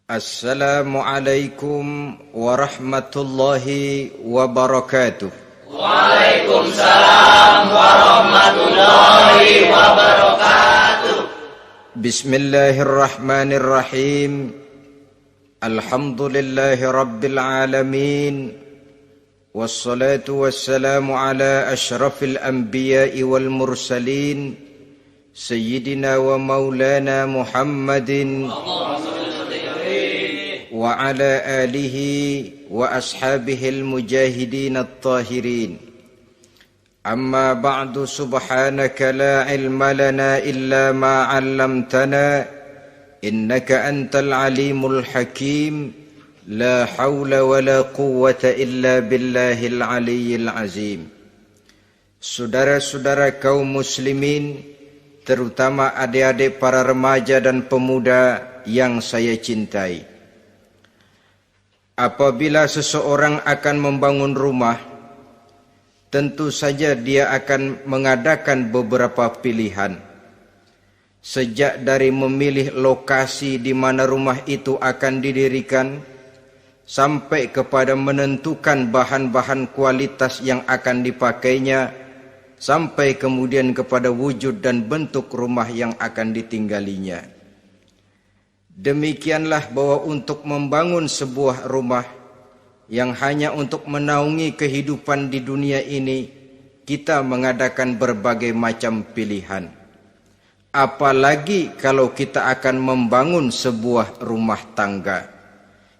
Assalamualaikum warahmatullahi wabarakatuh. Waalaikumsalam warahmatullahi wabarakatuh. Bismillahirrahmanirrahim. Alhamdulillahi rabbil alamin. Wassalatu wassalamu ala ashrafil anbiya'i wal mursalin. Sayyidina wa maulana Muhammadin wa ala alihi wa ashabihil mujahidin at-tahirin. Amma ba'du, subhanaka la ilma lana illa ma 'allamtana innaka antal alimul hakim. La hawla wa la quwwata illa billahil aliyyil azim. Saudara-saudara kaum muslimin, terutama adik-adik para remaja dan pemuda yang saya cintai. Apabila seseorang akan membangun rumah, tentu saja dia akan mengadakan beberapa pilihan. Sejak dari memilih lokasi di mana rumah itu akan didirikan, sampai kepada menentukan bahan-bahan kualitas yang akan dipakainya, sampai kemudian kepada wujud dan bentuk rumah yang akan ditinggalinya. Demikianlah bahwa untuk membangun sebuah rumah yang hanya untuk menaungi kehidupan di dunia ini, kita mengadakan berbagai macam pilihan. Apalagi kalau kita akan membangun sebuah rumah tangga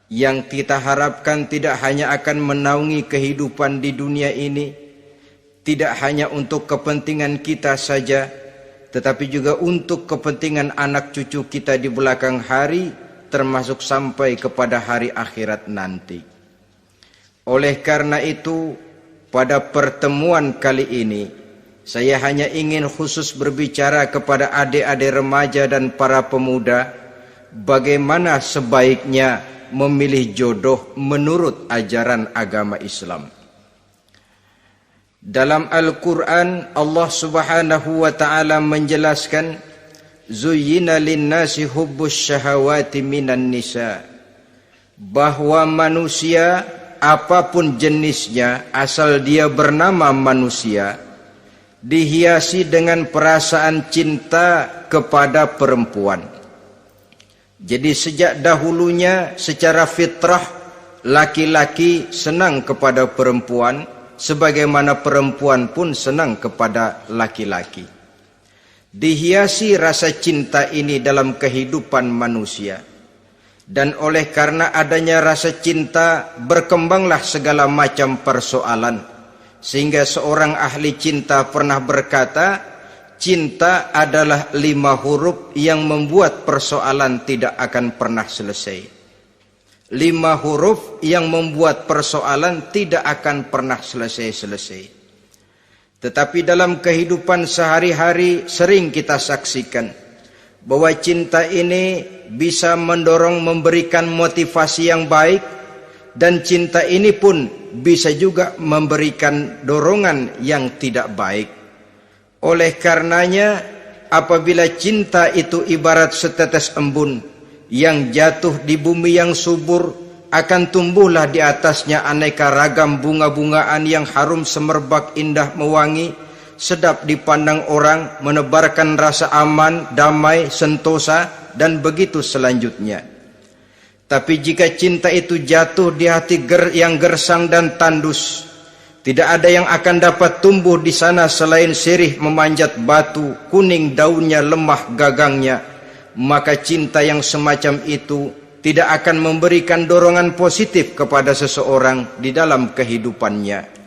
yang kita harapkan tidak hanya akan menaungi kehidupan di dunia ini, tidak hanya untuk kepentingan kita saja, tetapi juga untuk kepentingan anak cucu kita di belakang hari, termasuk sampai kepada hari akhirat nanti. Oleh karena itu, pada pertemuan kali ini, saya hanya ingin khusus berbicara kepada adik-adik remaja dan para pemuda, bagaimana sebaiknya memilih jodoh menurut ajaran agama Islam. Dalam Al-Quran, Allah Subhanahu wa ta'ala menjelaskan, Zuyyina linnasi hubbus syahawati minan nisa, bahwa manusia apapun jenisnya, asal dia bernama manusia, dihiasi dengan perasaan cinta kepada perempuan. Jadi sejak dahulunya secara fitrah, laki-laki senang kepada perempuan, sebagaimana perempuan pun senang kepada laki-laki. Dihiasi rasa cinta ini dalam kehidupan manusia. Dan oleh karena adanya rasa cinta, berkembanglah segala macam persoalan. Sehingga seorang ahli cinta pernah berkata, cinta adalah 5 huruf yang membuat persoalan tidak akan pernah selesai. 5 huruf yang membuat persoalan tidak akan pernah selesai-selesai. Tetapi dalam kehidupan sehari-hari sering kita saksikan bahwa cinta ini bisa mendorong, memberikan motivasi yang baik, dan cinta ini pun bisa juga memberikan dorongan yang tidak baik. Oleh karenanya, apabila cinta itu ibarat setetes embun yang jatuh di bumi yang subur, akan tumbuhlah di atasnya aneka ragam bunga-bungaan yang harum semerbak, indah mewangi, sedap dipandang orang, menebarkan rasa aman, damai, sentosa, dan begitu selanjutnya. Tapi jika cinta itu jatuh di hati yang gersang dan tandus, tidak ada yang akan dapat tumbuh di sana selain sirih memanjat batu, kuning daunnya, lemah gagangnya, maka cinta yang semacam itu tidak akan memberikan dorongan positif kepada seseorang di dalam kehidupannya.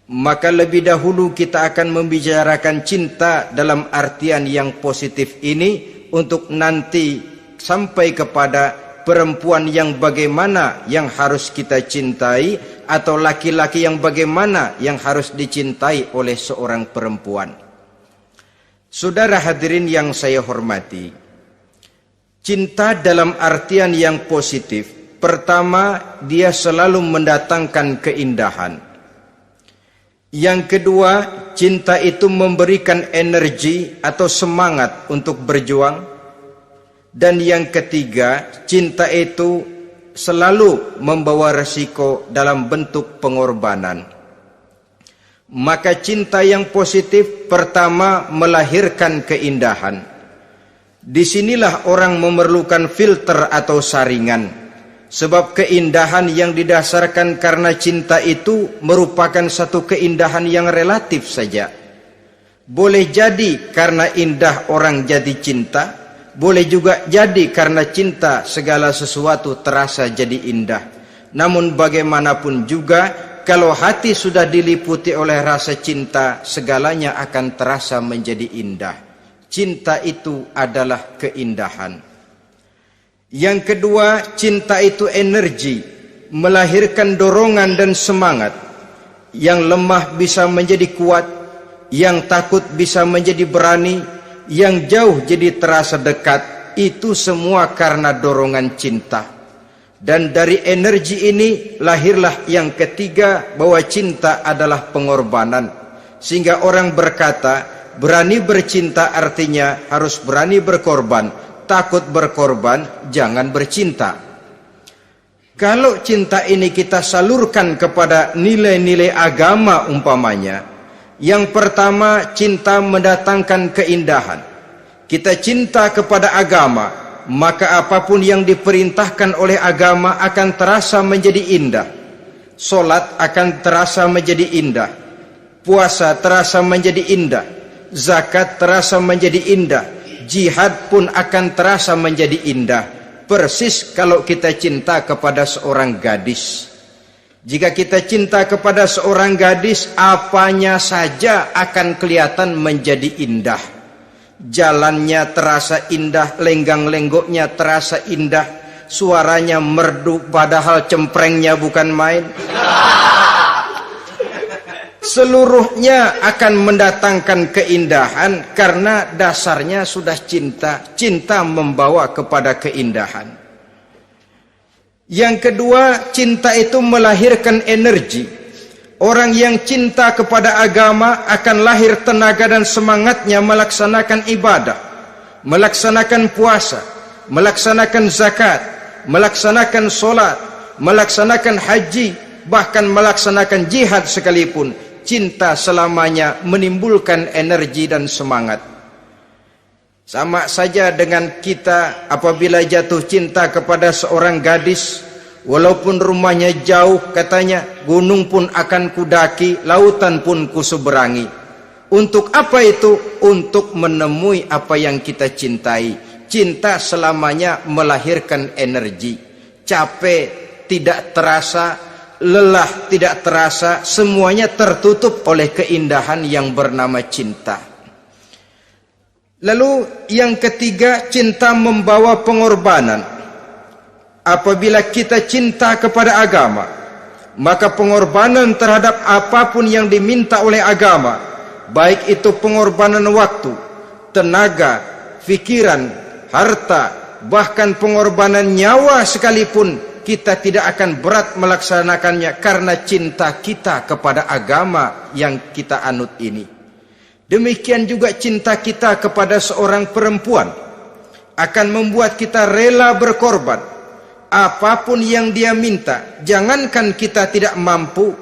Maka lebih dahulu kita akan membicarakan cinta dalam artian yang positif ini, untuk nanti sampai kepada perempuan yang bagaimana yang harus kita cintai, atau laki-laki yang bagaimana yang harus dicintai oleh seorang perempuan. Saudara hadirin yang saya hormati, cinta dalam artian yang positif, pertama, dia selalu mendatangkan keindahan. Yang kedua, cinta itu memberikan energi atau semangat untuk berjuang. Dan yang ketiga, cinta itu selalu membawa resiko dalam bentuk pengorbanan. Maka cinta yang positif pertama melahirkan keindahan. Disinilah orang memerlukan filter atau saringan. Sebab keindahan yang didasarkan karena cinta itu merupakan satu keindahan yang relatif saja. Boleh jadi karena indah orang jadi cinta, boleh juga jadi karena cinta segala sesuatu terasa jadi indah. Namun bagaimanapun juga, kalau hati sudah diliputi oleh rasa cinta, segalanya akan terasa menjadi indah. Cinta itu adalah keindahan. Yang kedua, cinta itu energi, melahirkan dorongan dan semangat. Yang lemah bisa menjadi kuat, yang takut bisa menjadi berani, yang jauh jadi terasa dekat. Itu semua karena dorongan cinta. Dan dari energi ini lahirlah yang ketiga, bahwa cinta adalah pengorbanan. Sehingga orang berkata, berani bercinta artinya harus berani berkorban. Takut berkorban, jangan bercinta. Kalau cinta ini kita salurkan kepada nilai-nilai agama umpamanya, yang pertama, cinta mendatangkan keindahan. Kita cinta kepada agama, maka apapun yang diperintahkan oleh agama akan terasa menjadi indah. Solat akan terasa menjadi indah, puasa terasa menjadi indah, zakat terasa menjadi indah, jihad pun akan terasa menjadi indah. Persis kalau kita cinta kepada seorang gadis. Jika kita cinta kepada seorang gadis, apanya saja akan kelihatan menjadi indah. Jalannya terasa indah, lenggang-lenggoknya terasa indah, suaranya merdu padahal cemprengnya bukan main. Seluruhnya akan mendatangkan keindahan karena dasarnya sudah cinta. Cinta membawa kepada keindahan. Yang kedua, cinta itu melahirkan energi. Orang yang cinta kepada agama akan lahir tenaga dan semangatnya melaksanakan ibadah, melaksanakan puasa, melaksanakan zakat, melaksanakan solat, melaksanakan haji, bahkan melaksanakan jihad sekalipun. Cinta selamanya menimbulkan energi dan semangat. Sama saja dengan kita apabila jatuh cinta kepada seorang gadis, walaupun rumahnya jauh, katanya, gunung pun akan kudaki, lautan pun kuseberangi. Untuk apa itu? Untuk menemui apa yang kita cintai. Cinta selamanya melahirkan energi. Capek tidak terasa, lelah tidak terasa, semuanya tertutup oleh keindahan yang bernama cinta. Lalu yang ketiga, cinta membawa pengorbanan. Apabila kita cinta kepada agama, maka pengorbanan terhadap apapun yang diminta oleh agama, baik itu pengorbanan waktu, tenaga, pikiran, harta, bahkan pengorbanan nyawa sekalipun, kita tidak akan berat melaksanakannya karena cinta kita kepada agama yang kita anut ini. Demikian juga cinta kita kepada seorang perempuan akan membuat kita rela berkorban. Apapun yang dia minta, jangankan kita tidak mampu,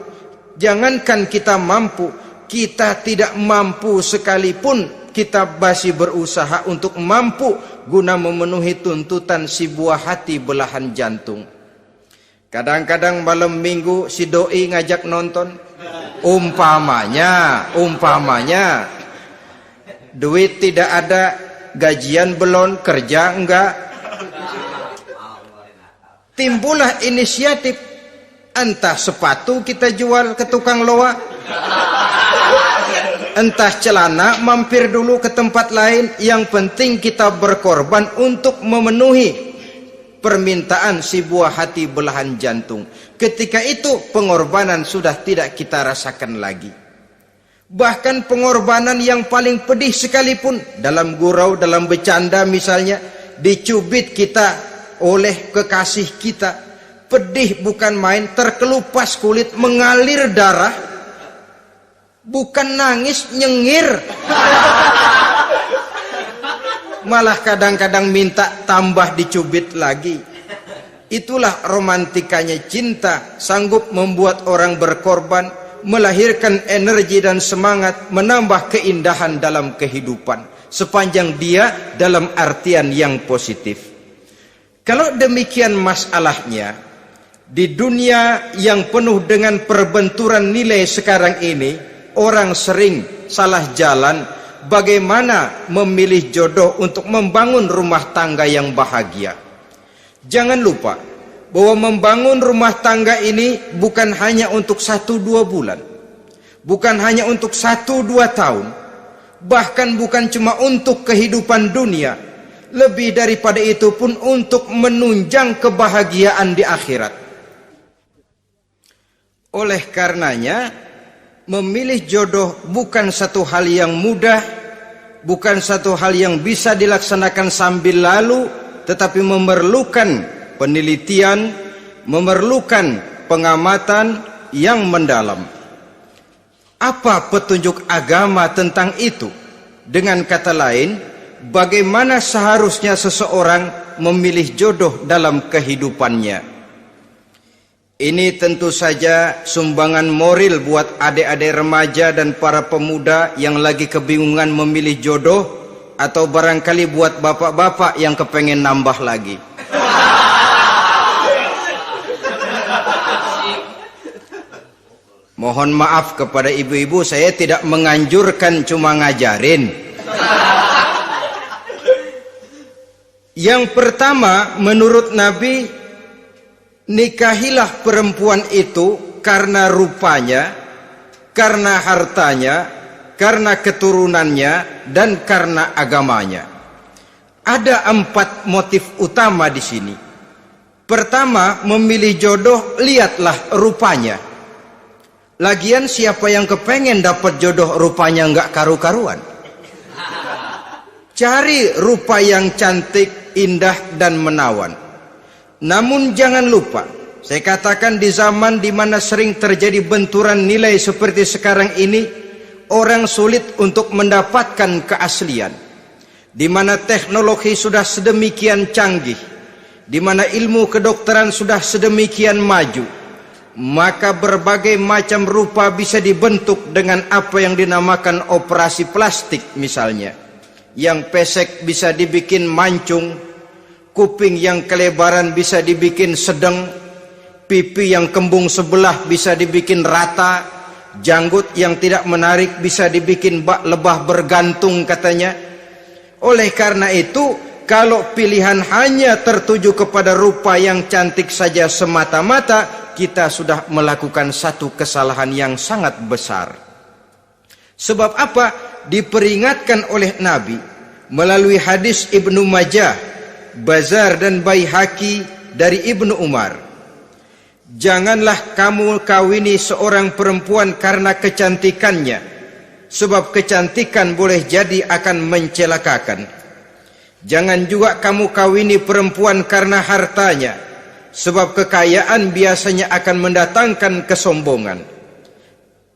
kita tidak mampu sekalipun, kita masih berusaha untuk mampu guna memenuhi tuntutan si buah hati belahan jantung. Kadang-kadang malam minggu si doi ngajak nonton, umpamanya duit tidak ada, gajian belum, kerja enggak. Timbullah inisiatif, entah sepatu kita jual ke tukang loa, entah celana mampir dulu ke tempat lain. Yang penting kita berkorban untuk memenuhi permintaan si buah hati belahan jantung. Ketika itu pengorbanan sudah tidak kita rasakan lagi. Bahkan pengorbanan yang paling pedih sekalipun, dalam gurau, dalam bercanda misalnya, dicubit kita oleh kekasih kita, pedih bukan main, terkelupas kulit, mengalir darah, bukan nangis, nyengir. malah kadang-kadang minta tambah dicubit lagi. Itulah romantikanya cinta, sanggup membuat orang berkorban, melahirkan energi dan semangat, menambah keindahan dalam kehidupan, sepanjang dia dalam artian yang positif. Kalau demikian masalahnya, di dunia yang penuh dengan perbenturan nilai sekarang ini, orang sering salah jalan bagaimana memilih jodoh untuk membangun rumah tangga yang bahagia. Jangan lupa bahwa membangun rumah tangga ini bukan hanya untuk 1-2 bulan, bukan hanya untuk 1-2 tahun, bahkan bukan cuma untuk kehidupan dunia, lebih daripada itu pun untuk menunjang kebahagiaan di akhirat. Oleh karenanya, memilih jodoh bukan satu hal yang mudah, bukan satu hal yang bisa dilaksanakan sambil lalu, tetapi memerlukan penelitian, memerlukan pengamatan yang mendalam. Apa petunjuk agama tentang itu? Dengan kata lain, bagaimana seharusnya seseorang memilih jodoh dalam kehidupannya? Ini tentu saja sumbangan moral buat adik-adik remaja dan para pemuda yang lagi kebingungan memilih jodoh, atau barangkali buat bapak-bapak yang kepengen nambah lagi. Mohon maaf kepada ibu-ibu, saya tidak menganjurkan, cuma ngajarin. Yang pertama, menurut Nabi, nikahilah perempuan itu karena rupanya, karena hartanya, karena keturunannya, dan karena agamanya. Ada 4 motif utama di sini. Pertama, memilih jodoh, lihatlah rupanya. Lagian siapa yang kepengen dapat jodoh rupanya nggak karu-karuan? Cari rupa yang cantik, indah, dan menawan. Namun jangan lupa, saya katakan di zaman di mana sering terjadi benturan nilai seperti sekarang ini, orang sulit untuk mendapatkan keaslian. Di mana teknologi sudah sedemikian canggih, di mana ilmu kedokteran sudah sedemikian maju, maka berbagai macam rupa bisa dibentuk dengan apa yang dinamakan operasi plastik misalnya. Yang pesek bisa dibikin mancung, kuping yang kelebaran bisa dibikin sedang, pipi yang kembung sebelah bisa dibikin rata, janggut yang tidak menarik bisa dibikin bak lebah bergantung katanya. Oleh karena itu, kalau pilihan hanya tertuju kepada rupa yang cantik saja semata-mata, kita sudah melakukan satu kesalahan yang sangat besar. Sebab apa? Diperingatkan oleh Nabi melalui hadis Ibnu Majah, Bazar dan Baihaqi dari Ibnu Umar. Janganlah kamu kawini seorang perempuan karena kecantikannya, sebab kecantikan boleh jadi akan mencelakakan. Jangan juga kamu kawini perempuan karena hartanya, sebab kekayaan biasanya akan mendatangkan kesombongan.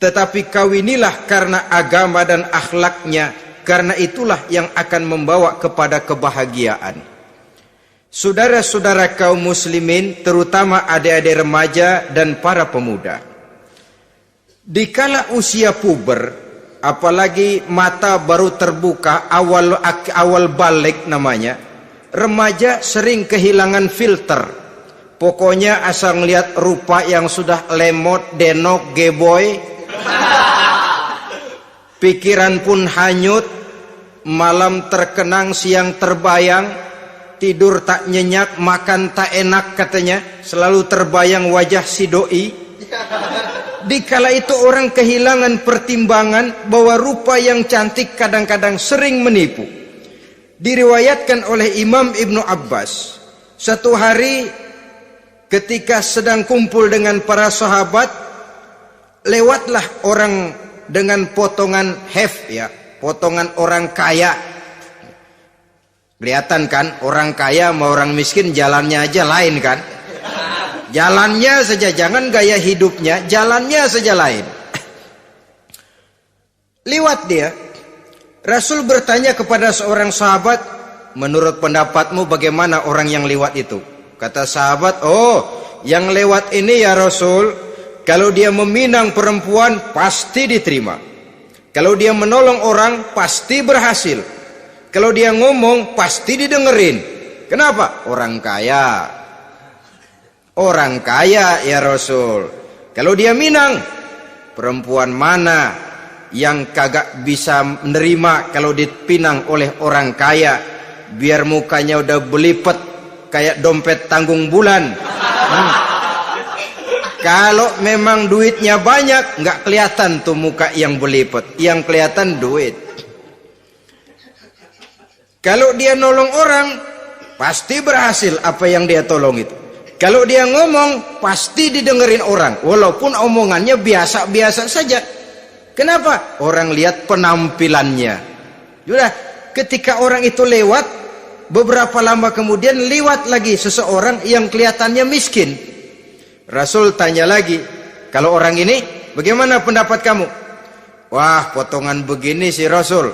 Tetapi kawinilah karena agama dan akhlaknya, karena itulah yang akan membawa kepada kebahagiaan. Saudara-saudara kaum muslimin, terutama adik-adik remaja dan para pemuda, dikala usia puber, apalagi mata baru terbuka, awal balik namanya, remaja sering kehilangan filter. Pokoknya asal ngelihat rupa yang sudah lemot, denok, geboy, pikiran pun hanyut, malam terkenang, siang terbayang, tidur tak nyenyak, makan tak enak katanya, selalu terbayang wajah si doi. Dikala itu orang kehilangan pertimbangan bahwa rupa yang cantik kadang-kadang sering menipu. Diriwayatkan oleh Imam Ibnu Abbas, satu hari ketika sedang kumpul dengan para sahabat, lewatlah orang dengan potongan potongan orang kaya. Kelihatan kan, orang kaya sama orang miskin jalannya aja lain kan. Jalannya saja, jangan gaya hidupnya, jalannya saja lain. Liwat dia. Rasul bertanya kepada seorang sahabat, menurut pendapatmu bagaimana orang yang lewat itu? Kata sahabat, oh yang lewat ini ya Rasul, kalau dia meminang perempuan pasti diterima. Kalau dia menolong orang pasti berhasil. Kalau dia ngomong pasti didengerin. Kenapa? Orang kaya. Orang kaya ya Rasul. Kalau dia minang, perempuan mana yang kagak bisa menerima kalau dipinang oleh orang kaya, biar mukanya udah belipet kayak dompet tanggung bulan. Kalau memang duitnya banyak, nggak kelihatan tuh muka yang belipet, yang kelihatan duit. Kalau dia nolong orang, pasti berhasil apa yang dia tolong itu. Kalau dia ngomong, pasti didengerin orang, walaupun omongannya biasa-biasa saja. Kenapa? Orang lihat penampilannya. Sudah, ketika orang itu lewat, beberapa lama kemudian lewat lagi seseorang yang kelihatannya miskin. Rasul tanya lagi, kalau orang ini, bagaimana pendapat kamu? Wah, potongan begini sih Rasul.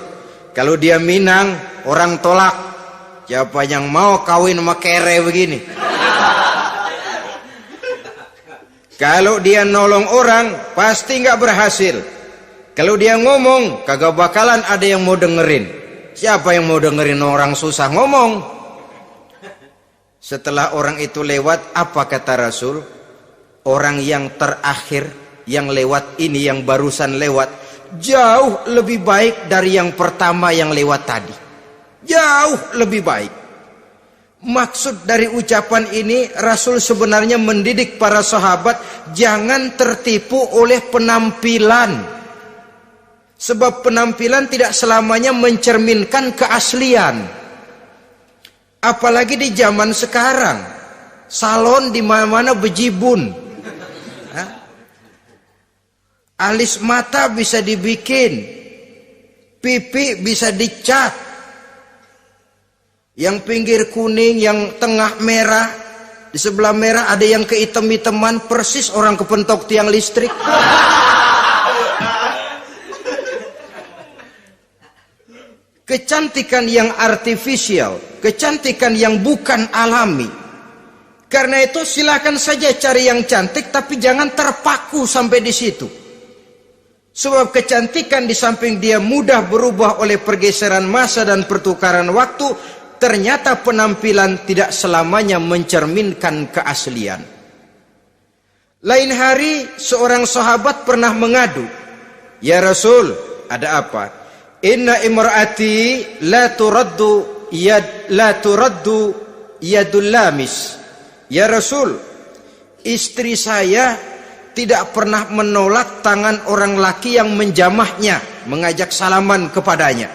Kalau dia minang, orang tolak. Siapa yang mau kawin sama kere begini? Kalau dia nolong orang, pasti nggak berhasil. Kalau dia ngomong, kagak bakalan ada yang mau dengerin. Siapa yang mau dengerin orang susah ngomong? Setelah orang itu lewat, apa kata Rasul? Orang yang terakhir, yang lewat ini, yang barusan lewat, jauh lebih baik dari yang pertama yang lewat tadi. Jauh lebih baik. Maksud dari ucapan ini, Rasul sebenarnya mendidik para sahabat jangan tertipu oleh penampilan. Sebab penampilan tidak selamanya mencerminkan keaslian. Apalagi di zaman sekarang, salon di mana-mana bejibun. Alis mata bisa dibikin, pipi bisa dicat. Yang pinggir kuning, yang tengah merah, di sebelah merah ada yang kehitam-hitaman, persis orang kepentok tiang listrik. Kecantikan yang artifisial, kecantikan yang bukan alami. Karena itu silakan saja cari yang cantik, tapi jangan terpaku sampai di situ. Sebab kecantikan di samping dia mudah berubah oleh pergeseran masa dan pertukaran waktu, ternyata penampilan tidak selamanya mencerminkan keaslian. Lain hari seorang sahabat pernah mengadu, "Ya Rasul, ada apa? Inna imraati la turaddu yadul lamis." Ya Rasul, istri saya tidak pernah menolak tangan orang laki yang menjamahnya, mengajak salaman kepadanya.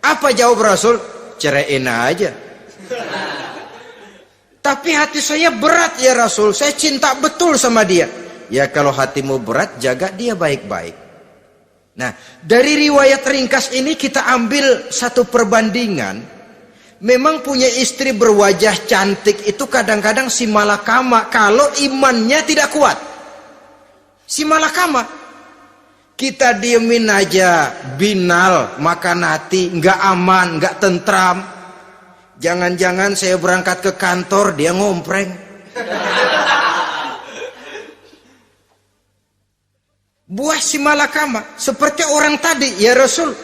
Apa jawab Rasul? Ceraiin aja. Tapi hati saya berat ya Rasul, saya cinta betul sama dia. Ya kalau hatimu berat, jaga dia baik-baik. Nah, dari riwayat ringkas ini kita ambil satu perbandingan. Memang punya istri berwajah cantik itu kadang-kadang si malakama kalau imannya tidak kuat. Si malakama. Kita diemin aja, binal, makan hati, nggak aman, nggak tentram. Jangan-jangan saya berangkat ke kantor, dia ngompreng. Buah si malakama, seperti orang tadi, ya Rasul.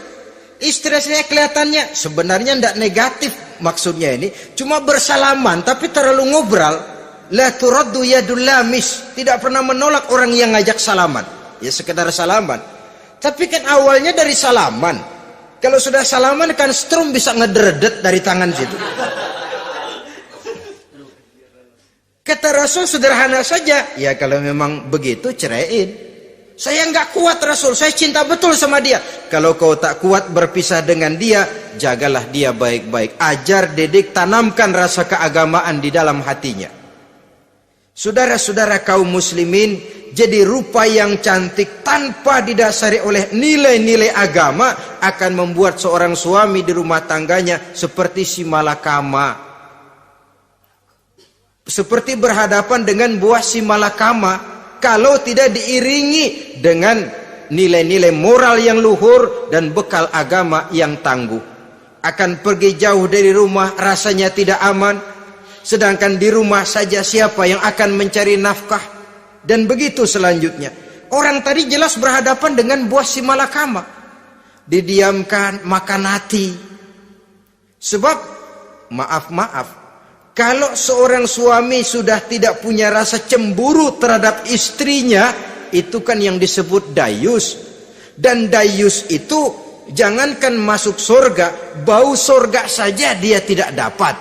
Istri saya kelihatannya, sebenarnya nggak negatif maksudnya ini, cuma bersalaman, tapi terlalu ngobrol. La turaddu yadul lamis, tidak pernah menolak orang yang ngajak salaman. Ya sekedar salaman. Tapi kan awalnya dari salaman. Kalau sudah salaman kan strum bisa ngederdet dari tangan situ. Kata Rasul sederhana saja. Ya kalau memang begitu ceraiin. Saya nggak kuat Rasul. Saya cinta betul sama dia. Kalau kau tak kuat berpisah dengan dia, jagalah dia baik-baik. Ajar, didik, tanamkan rasa keagamaan di dalam hatinya. Saudara-saudara kaum muslimin, jadi rupa yang cantik tanpa didasari oleh nilai-nilai agama akan membuat seorang suami di rumah tangganya seperti si malakama. Seperti berhadapan dengan buah si malakama kalau tidak diiringi dengan nilai-nilai moral yang luhur dan bekal agama yang tangguh. akan pergi jauh dari rumah rasanya tidak aman, sedangkan di rumah saja siapa yang akan mencari nafkah, dan begitu selanjutnya. Orang tadi jelas berhadapan dengan buah si malakama, didiamkan, makan hati. Sebab maaf, kalau seorang suami sudah tidak punya rasa cemburu terhadap istrinya, itu kan yang disebut dayus. Dan dayus itu jangankan masuk surga, bau surga saja dia tidak dapat.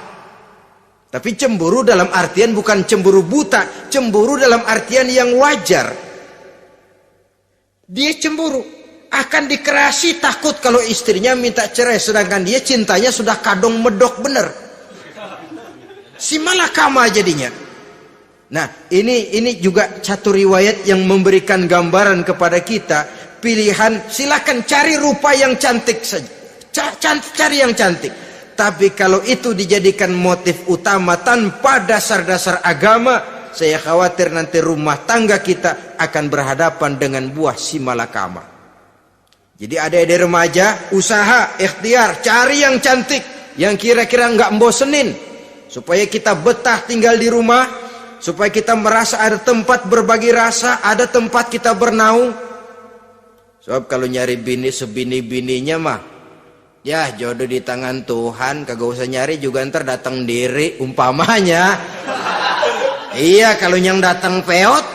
Tapi cemburu dalam artian bukan cemburu buta, cemburu dalam artian yang wajar. Dia cemburu, akan dikerasi takut kalau istrinya minta cerai, sedangkan dia cintanya sudah kadung medok bener. Si malakama jadinya. Nah, ini juga satu riwayat yang memberikan gambaran kepada kita. Pilihan, silakan cari rupa yang cantik saja, cari yang cantik. Tapi kalau itu dijadikan motif utama tanpa dasar-dasar agama, saya khawatir nanti rumah tangga kita akan berhadapan dengan buah si malakama. Jadi adik-adik remaja, usaha, ikhtiar, cari yang cantik, yang kira-kira nggak membosenin, supaya kita betah tinggal di rumah, supaya kita merasa ada tempat berbagi rasa, ada tempat kita bernaung. Sebab kalau nyari bini sebini-bininya mah, ya jodoh di tangan Tuhan, kagak usah nyari juga ntar datang diri umpamanya. Iya, kalau yang datang peot.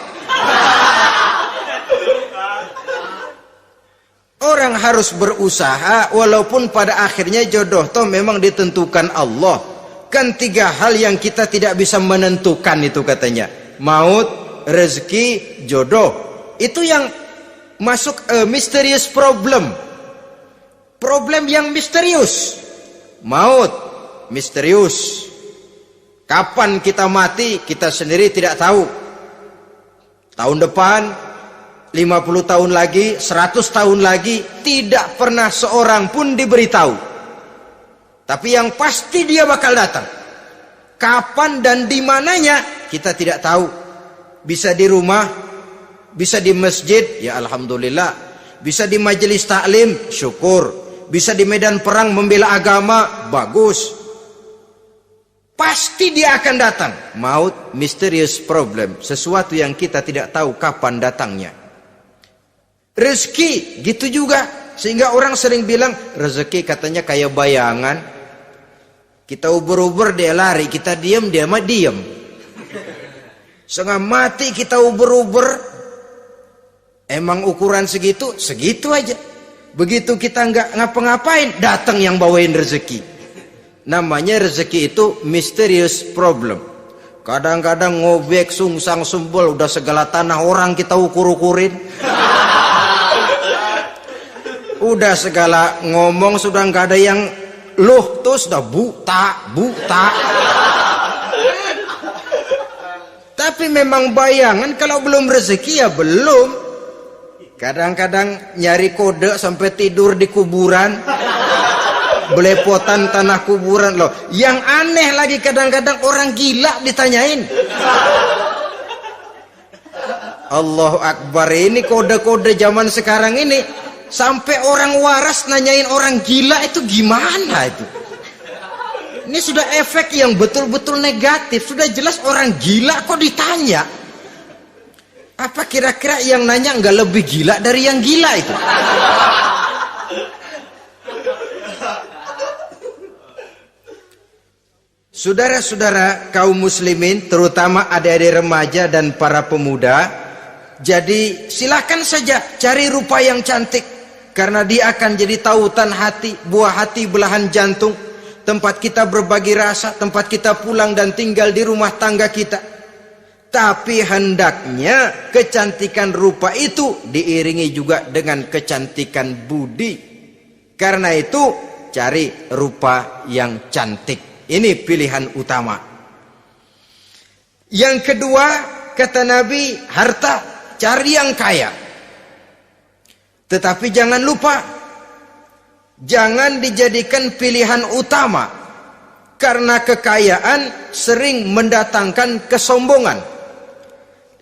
Orang harus berusaha, walaupun pada akhirnya jodoh toh memang ditentukan Allah. Kan 3 hal yang kita tidak bisa menentukan itu katanya. Maut, rezeki, jodoh. Itu yang masuk mysterious problem. Problem yang misterius. Maut, misterius. Kapan kita mati, kita sendiri tidak tahu. Tahun depan, 50 tahun lagi, 100 tahun lagi, tidak pernah seorang pun diberitahu. Tapi yang pasti dia bakal datang. Kapan dan di mananya, kita tidak tahu. Bisa di rumah, bisa di masjid, ya alhamdulillah. Bisa di majelis taklim, syukur. Bisa di medan perang membela agama, bagus. Pasti dia akan datang. Maut, mysterious problem, sesuatu yang kita tidak tahu kapan datangnya. Rezeki, gitu juga. Sehingga orang sering bilang, rezeki katanya kayak bayangan. Kita uber-uber, dia lari. Kita diam, dia mah diam. Setengah mati kita uber-uber. Emang ukuran segitu, segitu aja. Begitu kita nggak ngapa-ngapain, datang yang bawain rezeki. Namanya rezeki itu mysterious problem. Kadang-kadang ngobek, sungsang, sumbul, udah segala tanah orang kita ukur-ukurin. Udah segala ngomong sudah nggak ada yang loh, tuh sudah buta. Tapi memang bayangan, kalau belum rezeki ya belum. Kadang-kadang nyari kode sampai tidur di kuburan, belepotan tanah kuburan loh. Yang aneh lagi kadang-kadang orang gila ditanyain. Allahu Akbar, ini kode-kode zaman sekarang ini sampai orang waras nanyain orang gila, itu gimana itu? Ini sudah efek yang betul-betul negatif. Sudah jelas orang gila kok ditanya. Apa kira-kira yang nanya nggak lebih gila dari yang gila itu? Saudara-saudara kaum muslimin, terutama adik-adik remaja dan para pemuda, jadi silakan saja cari rupa yang cantik, karena dia akan jadi tautan hati, buah hati belahan jantung, tempat kita berbagi rasa, tempat kita pulang dan tinggal di rumah tangga kita. Tapi hendaknya kecantikan rupa itu diiringi juga dengan kecantikan budi. Karena itu cari rupa yang cantik. Ini pilihan utama. Yang kedua, kata Nabi, harta, cari yang kaya. Tetapi jangan lupa, jangan dijadikan pilihan utama, karena kekayaan sering mendatangkan kesombongan.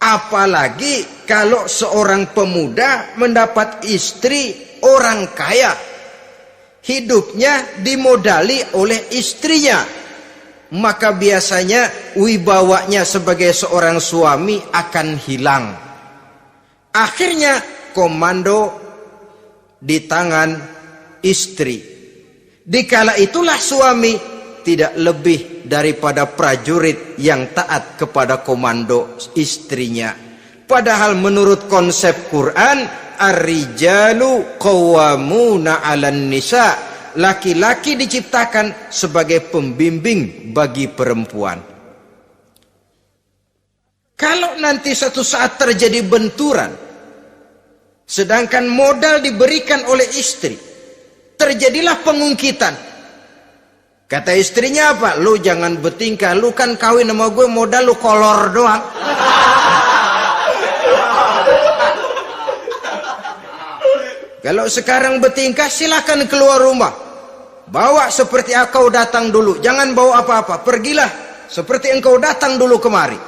Apalagi kalau seorang pemuda mendapat istri orang kaya. hidupnya dimodali oleh istrinya, maka biasanya wibawanya sebagai seorang suami akan hilang. Akhirnya komando di tangan istri. Dikala itulah suami tidak lebih daripada prajurit yang taat kepada komando istrinya. Padahal menurut konsep Quran, ar-rijalu qawwamuna 'alan nisa, laki-laki diciptakan sebagai pembimbing bagi perempuan. Kalau nanti suatu saat terjadi benturan, sedangkan modal diberikan oleh istri, terjadilah pengungkitan. Kata istrinya apa? Lu jangan bertingkah, lu kan kawin sama gue modal lu kolor doang. Kalau sekarang bertingkah silakan keluar rumah. Bawa seperti engkau datang dulu, jangan bawa apa-apa. Pergilah seperti engkau datang dulu kemari.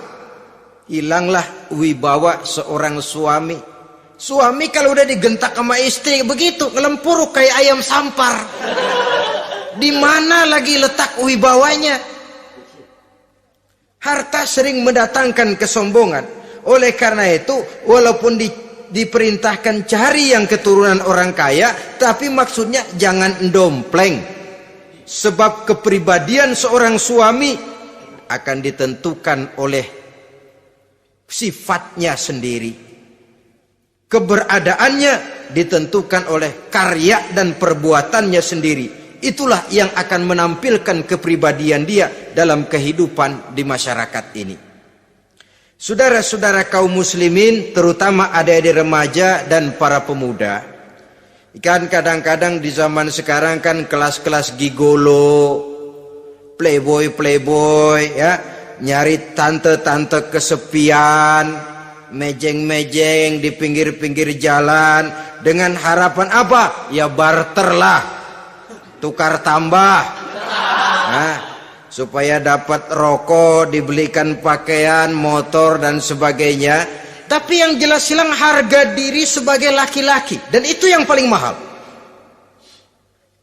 Hilanglah wibawa seorang suami. Suami kalau udah digentak sama istri begitu, ngelempuruk kayak ayam sampar. Di mana lagi letak wibawanya? Harta sering mendatangkan kesombongan. Oleh karena itu, walaupun diperintahkan cari yang keturunan orang kaya, tapi maksudnya jangan dompleng. Sebab kepribadian seorang suami akan ditentukan oleh sifatnya sendiri. Keberadaannya ditentukan oleh karya dan perbuatannya sendiri. Itulah yang akan menampilkan kepribadian dia dalam kehidupan di masyarakat ini. Saudara-saudara kaum muslimin, terutama adik-adik remaja dan para pemuda, kan kadang-kadang di zaman sekarang kan kelas-kelas gigolo, playboy ya, nyari tante-tante kesepian, mejeng-mejeng di pinggir-pinggir jalan dengan harapan apa? Ya barter lah, tukar tambah, nah, supaya dapat rokok, dibelikan pakaian, motor dan sebagainya. Tapi yang jelas hilang harga diri sebagai laki-laki, dan itu yang paling mahal.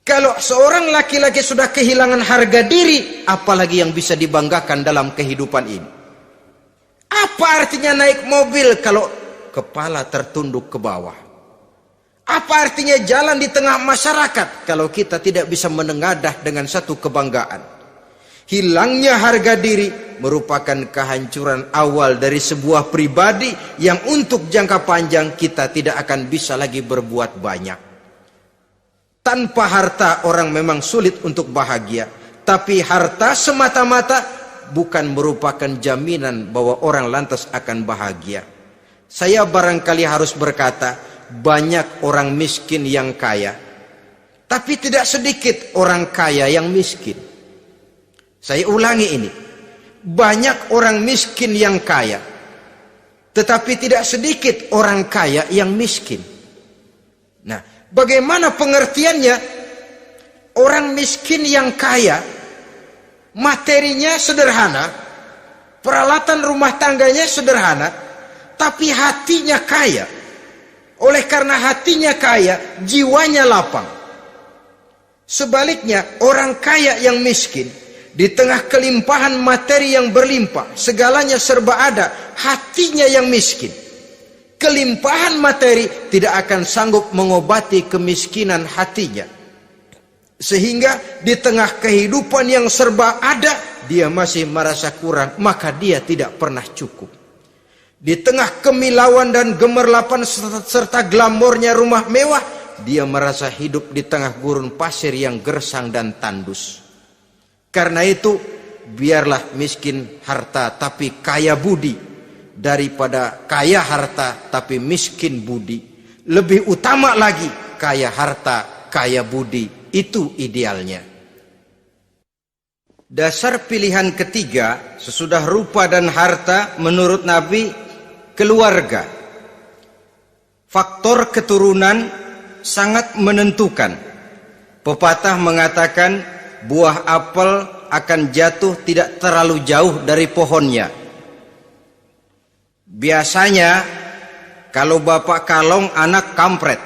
Kalau seorang laki-laki sudah kehilangan harga diri, apalagi yang bisa dibanggakan dalam kehidupan ini? Apa artinya naik mobil kalau kepala tertunduk ke bawah? Apa artinya jalan di tengah masyarakat kalau kita tidak bisa menengadah dengan satu kebanggaan? Hilangnya harga diri merupakan kehancuran awal dari sebuah pribadi yang untuk jangka panjang kita tidak akan bisa lagi berbuat banyak. Tanpa harta orang memang sulit untuk bahagia, tapi harta semata-mata bukan merupakan jaminan bahwa orang lantas akan bahagia. Saya barangkali harus berkata, banyak orang miskin yang kaya, tapi tidak sedikit orang kaya yang miskin. Saya ulangi ini, banyak orang miskin yang kaya, tetapi tidak sedikit orang kaya yang miskin. Nah, bagaimana pengertiannya? Orang miskin yang kaya, materinya sederhana, peralatan rumah tangganya sederhana, tapi hatinya kaya. Oleh karena hatinya kaya, jiwanya lapang. Sebaliknya, orang kaya yang miskin, di tengah kelimpahan materi yang berlimpah, segalanya serba ada, hatinya yang miskin. Kelimpahan materi tidak akan sanggup mengobati kemiskinan hatinya. Sehingga di tengah kehidupan yang serba ada, dia masih merasa kurang, maka dia tidak pernah cukup. Di tengah kemilauan dan gemerlapan serta glamornya rumah mewah, dia merasa hidup di tengah gurun pasir yang gersang dan tandus. Karena itu, biarlah miskin harta tapi kaya budi, daripada kaya harta tapi miskin budi. Lebih utama lagi kaya harta, kaya budi. Itu idealnya. Dasar pilihan ketiga sesudah rupa dan harta menurut Nabi, keluarga. Faktor keturunan sangat menentukan. Pepatah mengatakan, buah apel akan jatuh tidak terlalu jauh dari pohonnya. Biasanya kalau bapak kalong, anak kampret.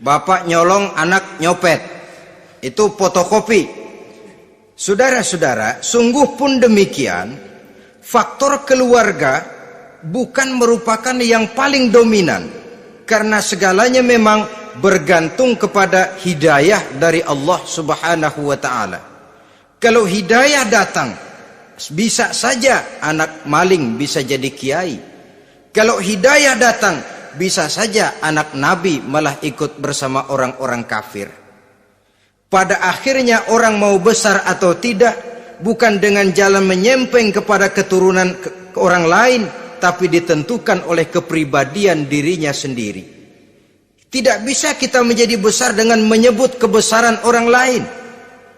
bapak nyolong, anak nyopet. Itu fotokopi. Saudara-saudara, sungguh pun demikian, faktor keluarga bukan merupakan yang paling dominan, karena segalanya memang bergantung kepada hidayah dari Allah Subhanahu wa ta'ala. Kalau hidayah datang, bisa saja anak maling bisa jadi kiai. Kalau hidayah datang, bisa saja anak nabi malah ikut bersama orang-orang kafir. Pada akhirnya orang mau besar atau tidak bukan dengan jalan menyempeng kepada keturunan orang lain, tapi ditentukan oleh kepribadian dirinya sendiri. Tidak bisa kita menjadi besar dengan menyebut kebesaran orang lain.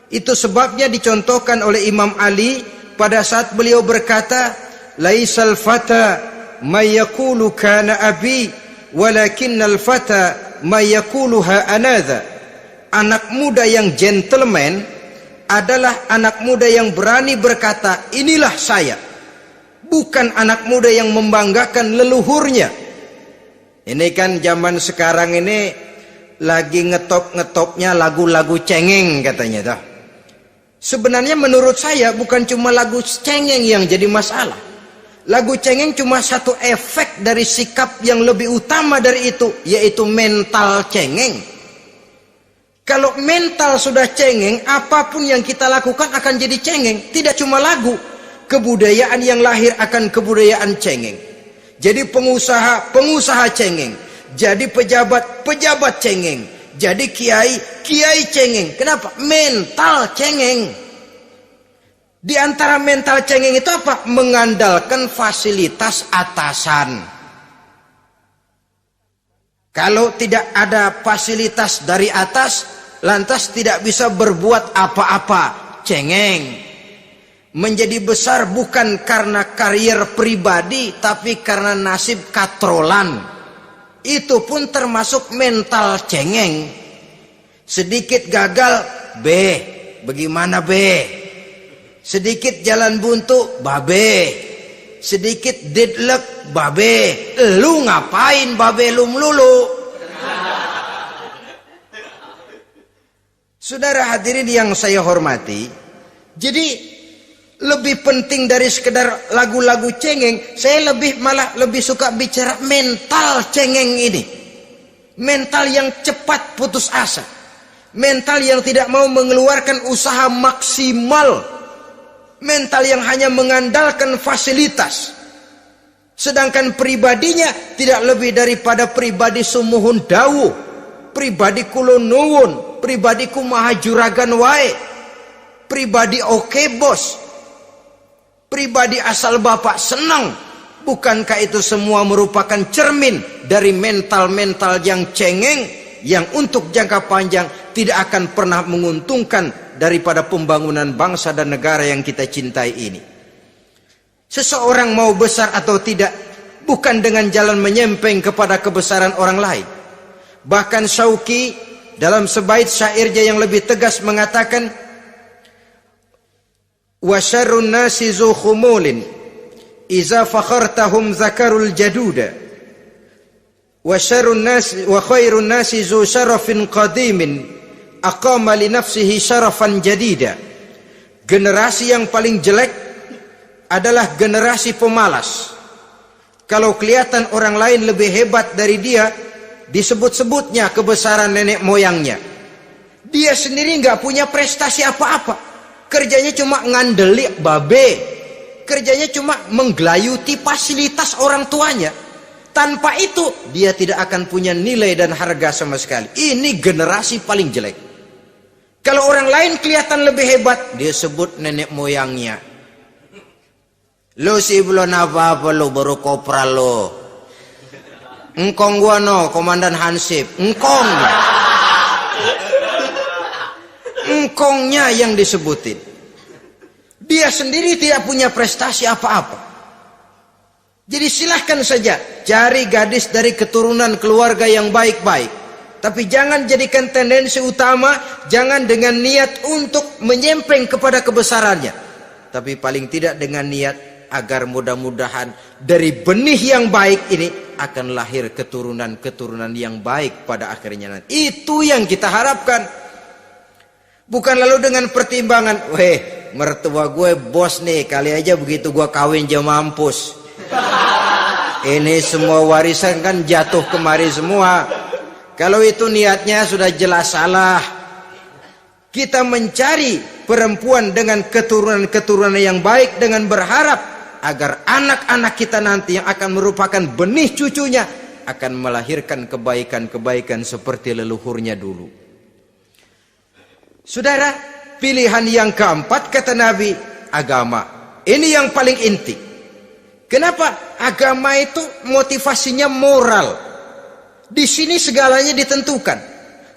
Itu sebabnya dicontohkan oleh Imam Ali pada saat beliau berkata, laisal fata may yaqulu kana abi walakinnal fata may yaquluha anadha. Anak muda yang gentleman adalah anak muda yang berani berkata, inilah saya. Bukan anak muda yang membanggakan leluhurnya. Ini kan zaman sekarang ini lagi ngetop-ngetopnya lagu-lagu cengeng katanya. Sebenarnya menurut saya bukan cuma lagu cengeng yang jadi masalah. Lagu cengeng cuma satu efek dari sikap yang lebih utama dari itu, yaitu mental cengeng. Kalau mental sudah cengeng, apapun yang kita lakukan akan jadi cengeng. Tidak cuma lagu, kebudayaan yang lahir akan kebudayaan cengeng. Jadi pengusaha cengeng. Jadi pejabat cengeng. Jadi kiai cengeng. Kenapa? Mental cengeng. Di antara mental cengeng itu apa? Mengandalkan fasilitas atasan. Kalau tidak ada fasilitas dari atas, lantas tidak bisa berbuat apa-apa, cengeng. Menjadi besar bukan karena karier pribadi, tapi karena nasib katrolan. Itu pun termasuk mental cengeng. Sedikit gagal, bagaimana sedikit jalan buntu, sedikit deadlock, lu ngapain lu melulu? Saudara hadirin yang saya hormati, jadi lebih penting dari sekedar lagu-lagu cengeng, saya malah lebih suka bicara mental cengeng ini. Mental yang cepat putus asa, mental yang tidak mau mengeluarkan usaha maksimal, mental yang hanya mengandalkan fasilitas. Sedangkan pribadinya tidak lebih daripada pribadi sumuhun dawu, pribadi kulon nuwun, pribadi kumaha juragan wae, pribadi oke bos, pribadi asal bapak senang. Bukankah itu semua merupakan cermin dari mental-mental yang cengeng, yang untuk jangka panjang tidak akan pernah menguntungkan daripada pembangunan bangsa dan negara yang kita cintai ini. Seseorang mau besar atau tidak bukan dengan jalan menyempeng kepada kebesaran orang lain. Bahkan Syauqi dalam sebait syairnya yang lebih tegas mengatakan, wa syarrun nasi zu khumulin iza fakhartahum zakarul jaduda wa syarrun nasi wa khairun nasi zu syarafin qadimin aqama li nafsihi syarafan jadida. Generasi yang paling jelek adalah generasi pemalas. Kalau kelihatan orang lain lebih hebat dari dia, disebut-sebutnya kebesaran nenek moyangnya. Dia sendiri nggak punya prestasi apa-apa. Kerjanya cuma ngandeli kerjanya cuma menggelayuti fasilitas orang tuanya. Tanpa itu dia tidak akan punya nilai dan harga sama sekali. Ini generasi paling jelek. Kalau orang lain kelihatan lebih hebat, dia sebut nenek moyangnya. Lo sih belum apa-apa, lo baru kopral lo. Engkong gua no, komandan Hansip. Engkongnya yang disebutin. Dia sendiri tidak punya prestasi apa-apa. Jadi silahkan saja cari gadis dari keturunan keluarga yang baik-baik. Tapi jangan jadikan tendensi utama, jangan dengan niat untuk menyempeng kepada kebesarannya. Tapi paling tidak dengan niat agar mudah-mudahan dari benih yang baik ini akan lahir keturunan-keturunan yang baik pada akhirnya nanti. Itu yang kita harapkan. Bukan lalu dengan pertimbangan, weh mertua gue bos nih, kali aja begitu gue kawin dia mampus. Ini semua warisan kan jatuh kemari semua. Kalau itu niatnya sudah jelas salah. Kita mencari perempuan dengan keturunan-keturunan yang baik dengan berharap agar anak-anak kita nanti yang akan merupakan benih cucunya akan melahirkan kebaikan-kebaikan seperti leluhurnya dulu. Saudara, pilihan yang keempat kata Nabi, agama. Ini yang paling inti. Kenapa? Agama itu motivasinya moral. Di sini segalanya ditentukan.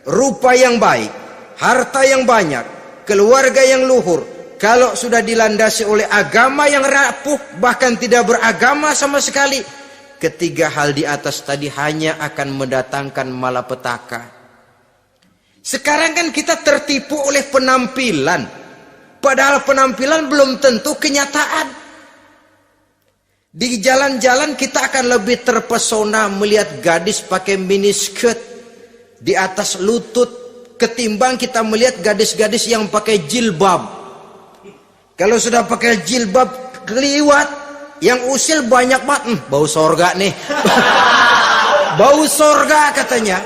Rupa yang baik, harta yang banyak, keluarga yang luhur. Kalau sudah dilandasi oleh agama yang rapuh, bahkan tidak beragama sama sekali, ketiga hal di atas tadi hanya akan mendatangkan malapetaka. Sekarang kan kita tertipu oleh penampilan, padahal penampilan belum tentu kenyataan. Di jalan-jalan kita akan lebih terpesona melihat gadis pakai miniskirt di atas lutut ketimbang kita melihat gadis-gadis yang pakai jilbab. Kalau sudah pakai jilbab keliwat, yang usil banyak banget, bau sorga nih. Bau sorga katanya.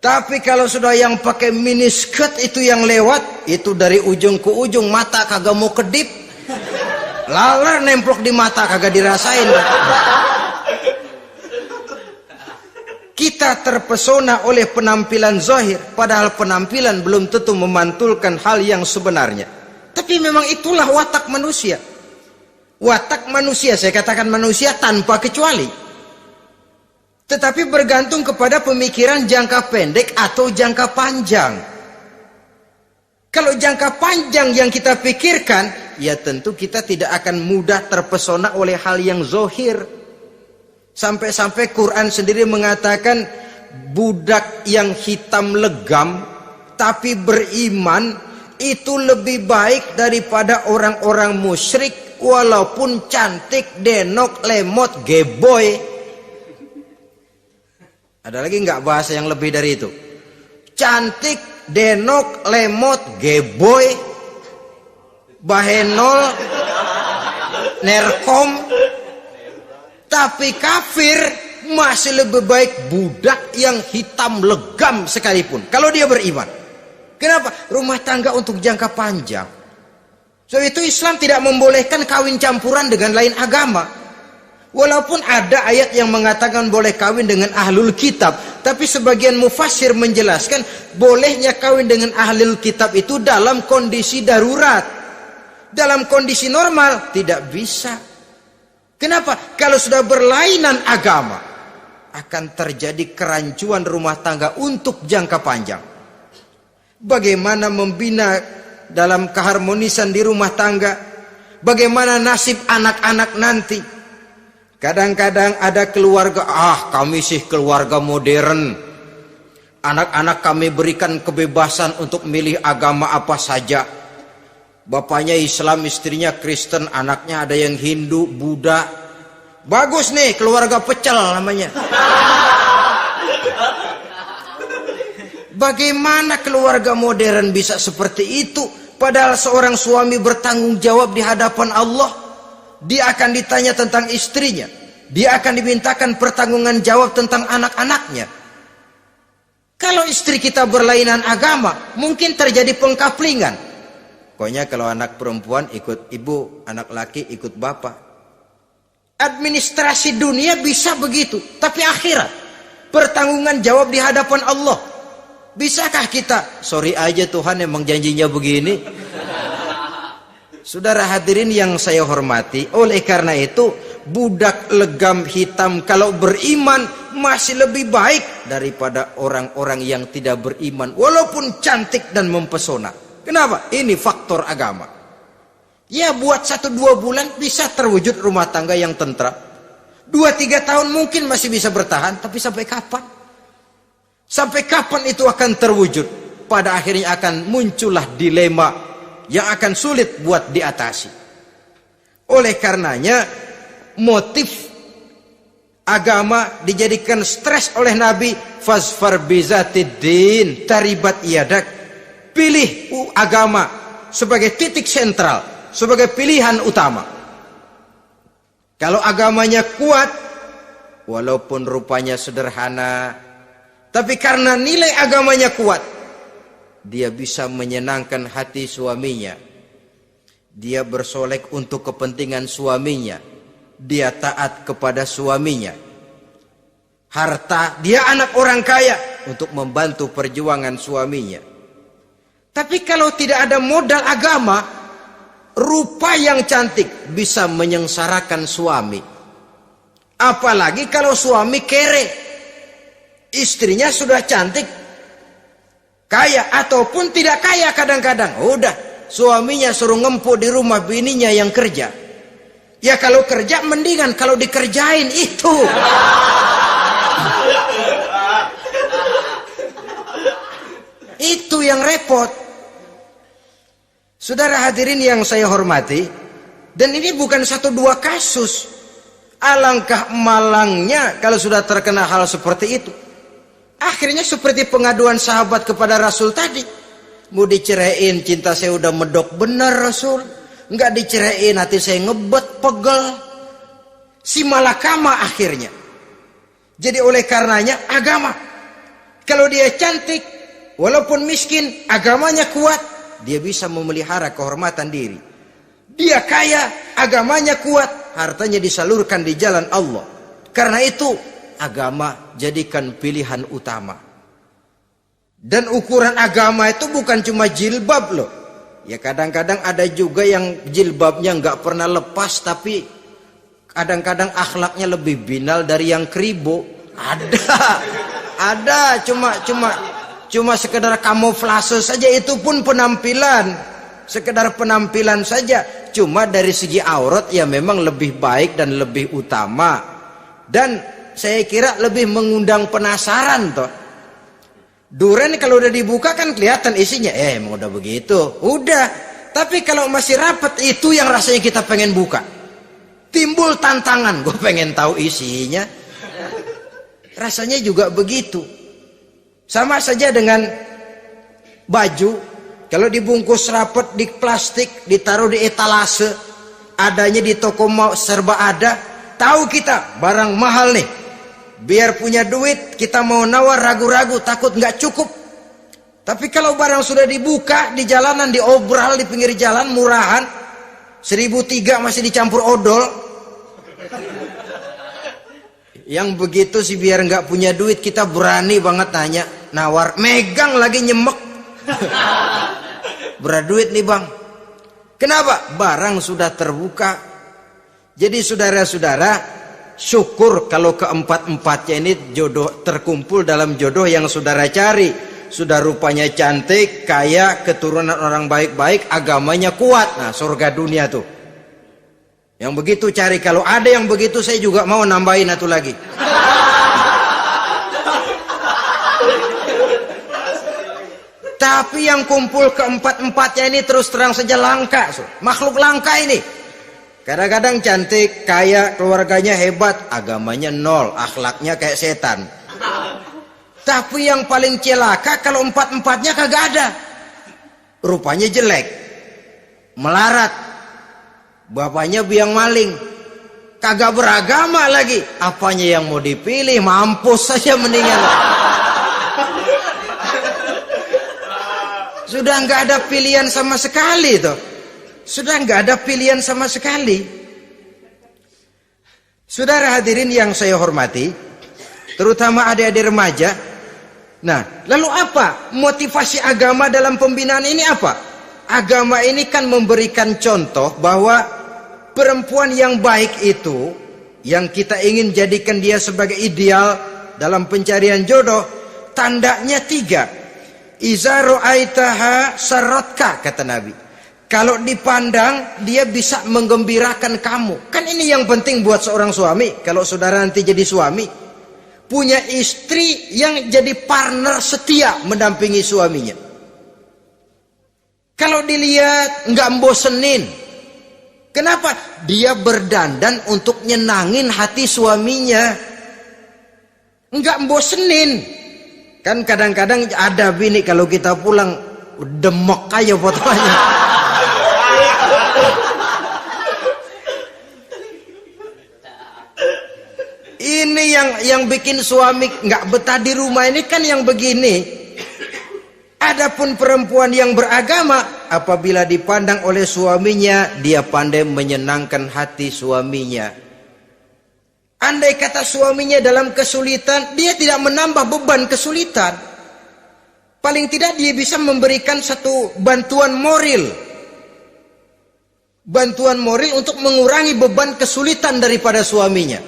Tapi kalau sudah yang pakai miniskirt itu yang lewat, itu dari ujung ke ujung mata kagak mau kedip. Laler nemplok di mata kagak dirasain. Kita terpesona oleh penampilan zahir, padahal penampilan belum tentu memantulkan hal yang sebenarnya. Tapi memang itulah watak manusia. Watak manusia, saya katakan manusia tanpa kecuali. Tetapi bergantung kepada pemikiran jangka pendek atau jangka panjang. Kalau jangka panjang yang kita pikirkan, ya tentu kita tidak akan mudah terpesona oleh hal yang zahir. Sampai-sampai Quran sendiri mengatakan budak yang hitam legam tapi beriman itu lebih baik daripada orang-orang musyrik walaupun cantik, denok, lemot, geboy. Ada lagi nggak bahasa yang lebih dari itu? Cantik, denok, lemot, geboy, bahenol, nerkom. Tapi kafir masih lebih baik budak yang hitam legam sekalipun. Kalau dia beriman. Kenapa? Rumah tangga untuk jangka panjang. So itu Islam tidak membolehkan kawin campuran dengan lain agama. Walaupun ada ayat yang mengatakan boleh kawin dengan ahlul kitab. Tapi sebagian mufassir menjelaskan bolehnya kawin dengan ahlul kitab itu dalam kondisi darurat. Dalam kondisi normal tidak bisa. Kenapa? Kalau sudah berlainan agama, akan terjadi kerancuan rumah tangga untuk jangka panjang. Bagaimana membina dalam keharmonisan di rumah tangga? Bagaimana nasib anak-anak nanti? Kadang-kadang ada keluarga, kami sih keluarga modern. Anak-anak kami berikan kebebasan untuk milih agama apa saja. Bapaknya Islam, istrinya Kristen, anaknya ada yang Hindu, Buddha. Bagus nih, keluarga pecel namanya. Bagaimana keluarga modern bisa seperti itu? Padahal seorang suami bertanggung jawab di hadapan Allah. Dia akan ditanya tentang istrinya. Dia akan dimintakan pertanggungan jawab tentang anak-anaknya. Kalau istri kita berlainan agama, mungkin terjadi pengkaplingan. Pokoknya kalau anak perempuan ikut ibu, anak laki ikut bapak. Administrasi dunia bisa begitu, tapi akhirat pertanggungan jawab di hadapan Allah. Bisakah kita? Sorry aja Tuhan emang janjinya begini. Saudara hadirin yang saya hormati, oleh karena itu budak legam hitam kalau beriman masih lebih baik daripada orang-orang yang tidak beriman walaupun cantik dan mempesona. Kenapa? Ini faktor agama. Ya buat 1-2 bulan bisa terwujud rumah tangga yang tentram. 2-3 tahun mungkin masih bisa bertahan. Tapi sampai kapan? Sampai kapan itu akan terwujud? Pada akhirnya akan muncullah dilema yang akan sulit buat diatasi. Oleh karenanya motif agama dijadikan stres oleh Nabi. Fasfar bizatiddin taribat yadak. Pilih agama sebagai titik sentral, sebagai pilihan utama. Kalau agamanya kuat, walaupun rupanya sederhana, tapi karena nilai agamanya kuat, dia bisa menyenangkan hati suaminya. Dia bersolek untuk kepentingan suaminya. Dia taat kepada suaminya. Harta, dia anak orang kaya untuk membantu perjuangan suaminya. Tapi kalau tidak ada modal agama, rupa yang cantik bisa menyengsarakan suami. Apalagi kalau suami kere. Istrinya sudah cantik, kaya ataupun tidak kaya kadang-kadang. Udah, suaminya suruh ngempuk di rumah bininya yang kerja. Ya kalau kerja mendingan kalau dikerjain itu. Itu yang repot. Saudara hadirin yang saya hormati, dan ini bukan satu dua kasus. Alangkah malangnya kalau sudah terkena hal seperti itu. Akhirnya seperti pengaduan sahabat kepada Rasul tadi. Mau diceraiin, cinta saya udah medok benar Rasul. Enggak diceraiin, hati saya ngebet, pegel. Si malakama akhirnya. Jadi oleh karenanya agama. Kalau dia cantik, walaupun miskin, agamanya kuat, dia bisa memelihara kehormatan diri. Dia kaya, agamanya kuat, hartanya disalurkan di jalan Allah. Karena itu agama jadikan pilihan utama. Dan ukuran agama itu bukan cuma jilbab loh. Ya kadang-kadang ada juga yang jilbabnya nggak pernah lepas, tapi kadang-kadang akhlaknya lebih binal dari yang kribo. Ada cuma sekedar kamuflase saja, itu pun penampilan, sekedar penampilan saja. Cuma dari segi aurat ya memang lebih baik dan lebih utama, dan saya kira lebih mengundang penasaran toh. Duren kalau udah dibuka kan kelihatan isinya, emang udah begitu, udah. Tapi kalau masih rapat, itu yang rasanya kita pengen buka. Timbul tantangan, gue pengen tahu isinya. Rasanya juga begitu. Sama saja dengan baju, kalau dibungkus rapat di plastik, ditaruh di etalase, adanya di toko mau serba ada, tahu kita barang mahal nih. Biar punya duit, kita mau nawar ragu-ragu, takut nggak cukup. Tapi kalau barang sudah dibuka di jalanan, diobral di pinggir jalan, murahan, 1.003 masih dicampur odol. Yang begitu sih biar nggak punya duit, kita berani banget nanya, nawar, megang lagi nyemek. Berat duit nih bang. Kenapa? Barang sudah terbuka. Jadi saudara-saudara, syukur kalau keempat-empatnya ini jodoh terkumpul dalam jodoh yang saudara cari. Sudah rupanya cantik, kaya, keturunan orang baik-baik, agamanya kuat. Nah, surga dunia tuh. Yang begitu cari. Kalau ada yang begitu, saya juga mau nambahin satu lagi. Tapi yang kumpul keempat-empatnya ini terus terang saja langka. Makhluk langka ini. Kadang-kadang cantik, kaya, keluarganya hebat, agamanya nol, akhlaknya kayak setan. Tapi yang paling celaka kalau empat-empatnya kagak ada. Rupanya jelek, melarat, bapaknya biang maling, kagak beragama lagi. Apanya yang mau dipilih? Mampus saja mendingan. Sudah nggak ada pilihan sama sekali tuh. Sudah nggak ada pilihan sama sekali. Saudara hadirin yang saya hormati, terutama adik-adik remaja. Nah, lalu apa motivasi agama dalam pembinaan ini apa? Agama ini kan memberikan contoh bahwa perempuan yang baik itu, yang kita ingin jadikan dia sebagai ideal dalam pencarian jodoh, tandanya 3. Iza ra'aitaha sarratka, kata Nabi. Kalau dipandang, dia bisa menggembirakan kamu. Kan ini yang penting buat seorang suami. Kalau saudara nanti jadi suami, punya istri yang jadi partner setia mendampingi suaminya. Kalau dilihat nggak bosenin, Kenapa? Dia berdandan untuk nyenangin hati suaminya. Enggak bosenin. Kan kadang-kadang ada bini kalau kita pulang demek aja fotonya. Ini yang bikin suami nggak betah di rumah ini kan yang begini. Adapun perempuan yang beragama, apabila dipandang oleh suaminya, dia pandai menyenangkan hati suaminya. Andai kata suaminya dalam kesulitan, dia tidak menambah beban kesulitan. Paling tidak dia bisa memberikan satu bantuan moral. Bantuan moral untuk mengurangi beban kesulitan daripada suaminya.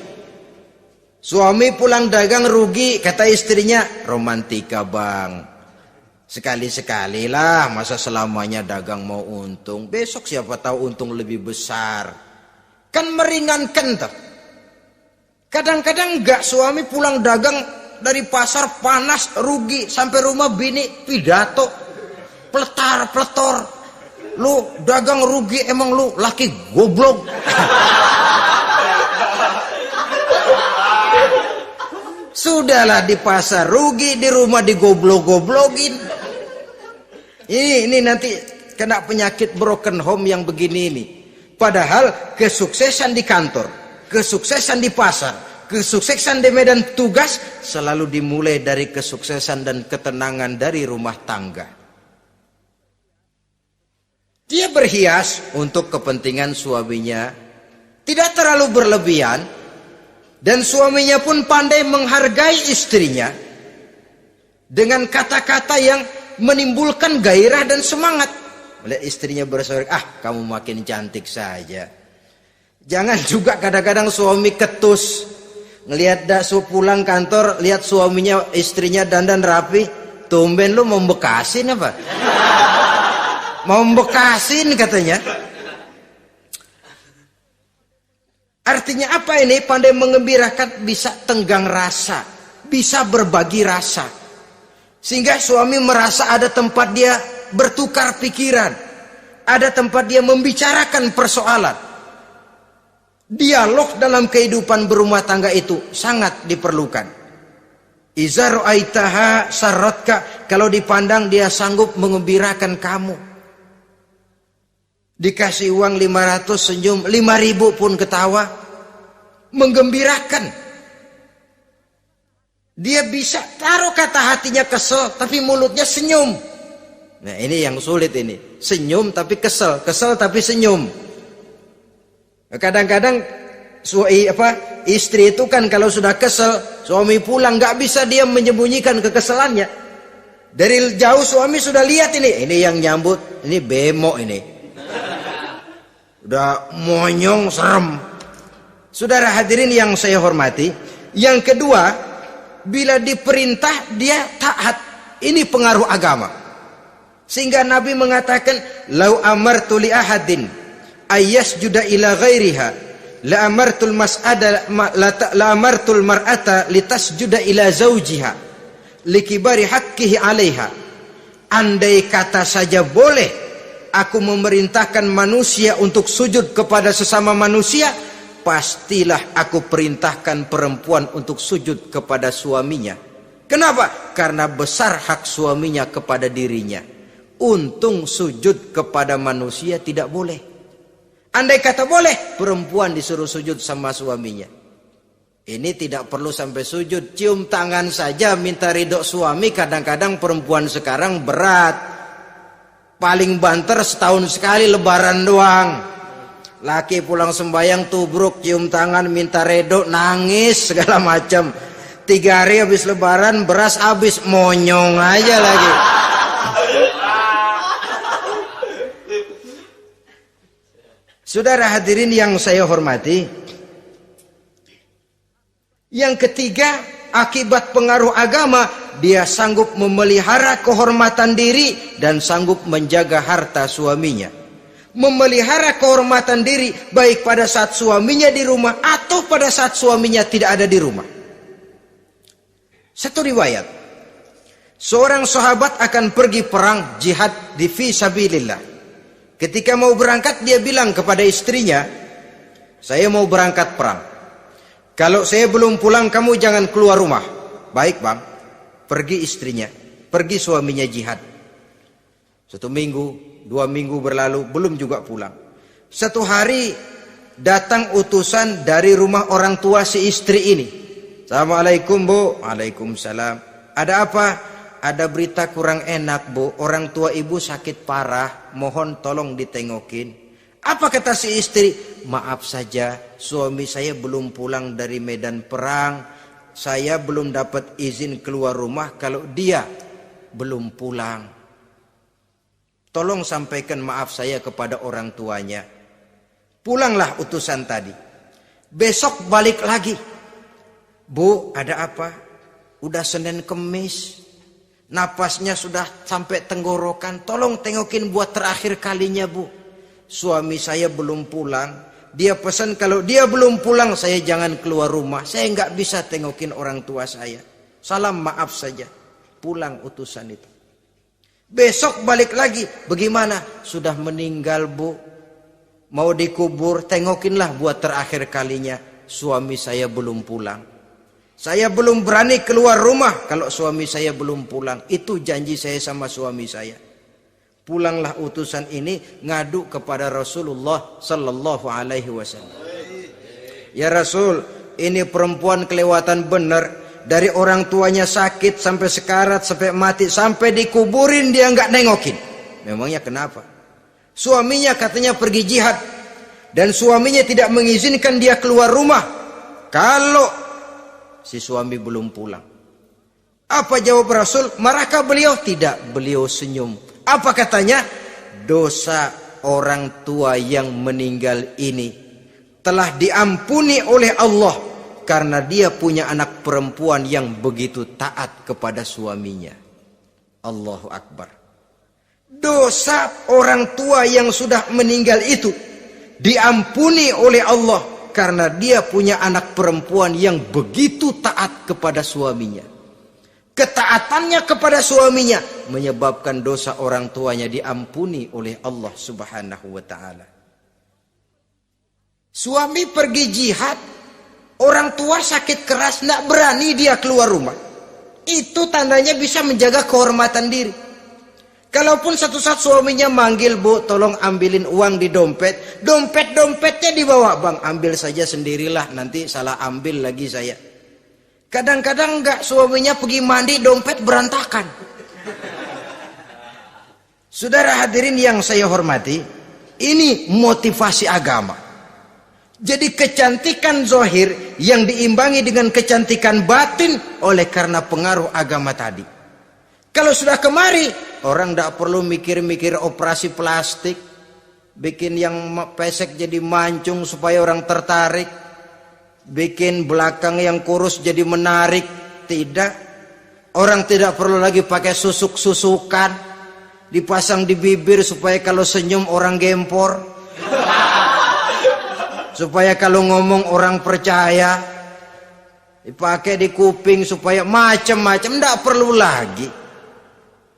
Suami pulang dagang rugi, kata istrinya, romantika bang. Sekali-sekali lah, masa selamanya dagang mau untung. Besok siapa tahu untung lebih besar. Kan meringankan tuh. Kadang-kadang enggak, suami pulang dagang dari pasar panas, rugi. Sampai rumah bini pidato, pletar-pletor. Lu dagang rugi, emang lu laki goblok. Sudahlah di pasar rugi, di rumah digoblok-goblokin. Ini nanti kena penyakit broken home yang begini ini. Padahal kesuksesan di kantor, kesuksesan di pasar, kesuksesan di medan tugas selalu dimulai dari kesuksesan dan ketenangan dari rumah tangga. Dia berhias untuk kepentingan suaminya, tidak terlalu berlebihan, dan suaminya pun pandai menghargai istrinya dengan kata-kata yang menimbulkan gairah dan semangat. Melihat istrinya bersorak, kamu makin cantik saja. Jangan juga kadang-kadang suami ketus. Ngelihat pulang kantor, lihat suaminya, istrinya dandan rapi. Tumben lu mau bekasin apa? Mau bekasin katanya. Artinya apa ini? Pandai mengembirakan, bisa tenggang rasa, bisa berbagi rasa. Sehingga suami merasa ada tempat dia bertukar pikiran. Ada tempat dia membicarakan persoalan. Dialog dalam kehidupan berumah tangga itu sangat diperlukan. Iza ra'aitaha sarratka, kalau dipandang dia sanggup mengembirakan kamu. Dikasih uang 500 senyum, 5.000 pun ketawa. Menggembirakan. Dia bisa taruh kata hatinya kesel, tapi mulutnya senyum. Nah ini yang sulit ini. Senyum tapi kesel, kesel tapi senyum. Kadang-kadang istri itu kan kalau sudah kesel, suami pulang nggak bisa dia menyembunyikan kekesalannya. Dari jauh suami sudah lihat ini yang nyambut, ini bemo ini. Udah monyong serem. Saudara hadirin yang saya hormati, yang kedua, bila diperintah dia taat. Ini pengaruh agama. Sehingga Nabi mengatakan, "Lau amartu li ahadin ayyasjuda ila ghairiha, la amartul mar'ata litasjuda ila zawjiha likibari haqqihi 'alaiha." Andai kata saja boleh aku memerintahkan manusia untuk sujud kepada sesama manusia, pastilah aku perintahkan perempuan untuk sujud kepada suaminya. Kenapa? Karena besar hak suaminya kepada dirinya. Untung sujud kepada manusia tidak boleh. Andai kata boleh, perempuan disuruh sujud sama suaminya. Ini tidak perlu sampai sujud, cium tangan saja minta ridho suami. Kadang-kadang perempuan sekarang berat. Paling banter setahun sekali lebaran doang. Laki pulang sembahyang tubruk, cium tangan minta redo, nangis segala macam. 3 hari habis lebaran beras habis, monyong aja lagi. Saudara hadirin yang saya hormati, yang ketiga, akibat pengaruh agama, dia sanggup memelihara kehormatan diri dan sanggup menjaga harta suaminya. Memelihara kehormatan diri baik pada saat suaminya di rumah atau pada saat suaminya tidak ada di rumah. Satu riwayat, seorang sahabat akan pergi perang jihad di fi sabilillah. Ketika mau berangkat dia bilang kepada istrinya, saya mau berangkat perang. Kalau saya belum pulang kamu jangan keluar rumah. Baik bang. Pergi istrinya, pergi suaminya jihad. 1 minggu, 2 minggu berlalu, belum juga pulang. Satu hari datang utusan dari rumah orang tua si istri ini. Assalamualaikum bu. Waalaikumsalam. Ada apa? Ada berita kurang enak bu. Orang tua ibu sakit parah. Mohon tolong ditengokin. Apa kata si istri? Maaf saja, suami saya belum pulang dari medan perang. Saya belum dapat izin keluar rumah kalau dia belum pulang. Tolong sampaikan maaf saya kepada orang tuanya. Pulanglah utusan tadi. Besok balik lagi. Bu, ada apa? Udah Senin Kemis. Napasnya sudah sampai tenggorokan. Tolong tengokin buat terakhir kalinya bu. Suami saya belum pulang. Dia pesan kalau dia belum pulang saya jangan keluar rumah. Saya nggak bisa tengokin orang tua saya. Salam maaf saja. Pulang utusan itu. Besok balik lagi. Bagaimana? Sudah meninggal bu. Mau dikubur. Tengokinlah buat terakhir kalinya. Suami saya belum pulang. Saya belum berani keluar rumah kalau suami saya belum pulang. Itu janji saya sama suami saya. Pulanglah utusan ini ngadu kepada Rasulullah sallallahu alaihi wasallam. Ya Rasul, ini perempuan kelewatan benar. Dari orang tuanya sakit sampai sekarat, sampai mati, sampai dikuburin dia nggak nengokin. Memangnya kenapa? Suaminya katanya pergi jihad. Dan suaminya tidak mengizinkan dia keluar rumah. Kalau si suami belum pulang. Apa jawab Rasul? Marahkah beliau? Tidak, beliau senyum. Apa katanya? Dosa orang tua yang meninggal ini telah diampuni oleh Allah karena dia punya anak perempuan yang begitu taat kepada suaminya. Allahu Akbar. Dosa orang tua yang sudah meninggal itu diampuni oleh Allah karena dia punya anak perempuan yang begitu taat kepada suaminya. Ketaatannya kepada suaminya menyebabkan dosa orang tuanya diampuni oleh Allah Subhanahu wa taala. Suami pergi jihad, orang tua sakit keras, tidak berani dia keluar rumah. Itu tandanya bisa menjaga kehormatan diri. Kalaupun satu saat suaminya manggil, bu tolong ambilin uang di dompet. Dompetnya dibawa, bang ambil saja sendirilah, nanti salah ambil lagi saya. Kadang-kadang enggak, suaminya pergi mandi, dompet berantakan. Saudara hadirin yang saya hormati, ini motivasi agama. Jadi kecantikan zahir yang diimbangi dengan kecantikan batin oleh karena pengaruh agama tadi. Kalau sudah kemari, orang tidak perlu mikir-mikir operasi plastik, bikin yang pesek jadi mancung supaya orang tertarik, bikin belakang yang kurus jadi menarik. Tidak. Orang tidak perlu lagi pakai susuk-susukan, dipasang di bibir supaya kalau senyum orang gempor, supaya kalau ngomong orang percaya, dipakai di kuping supaya macam-macam. Tidak perlu lagi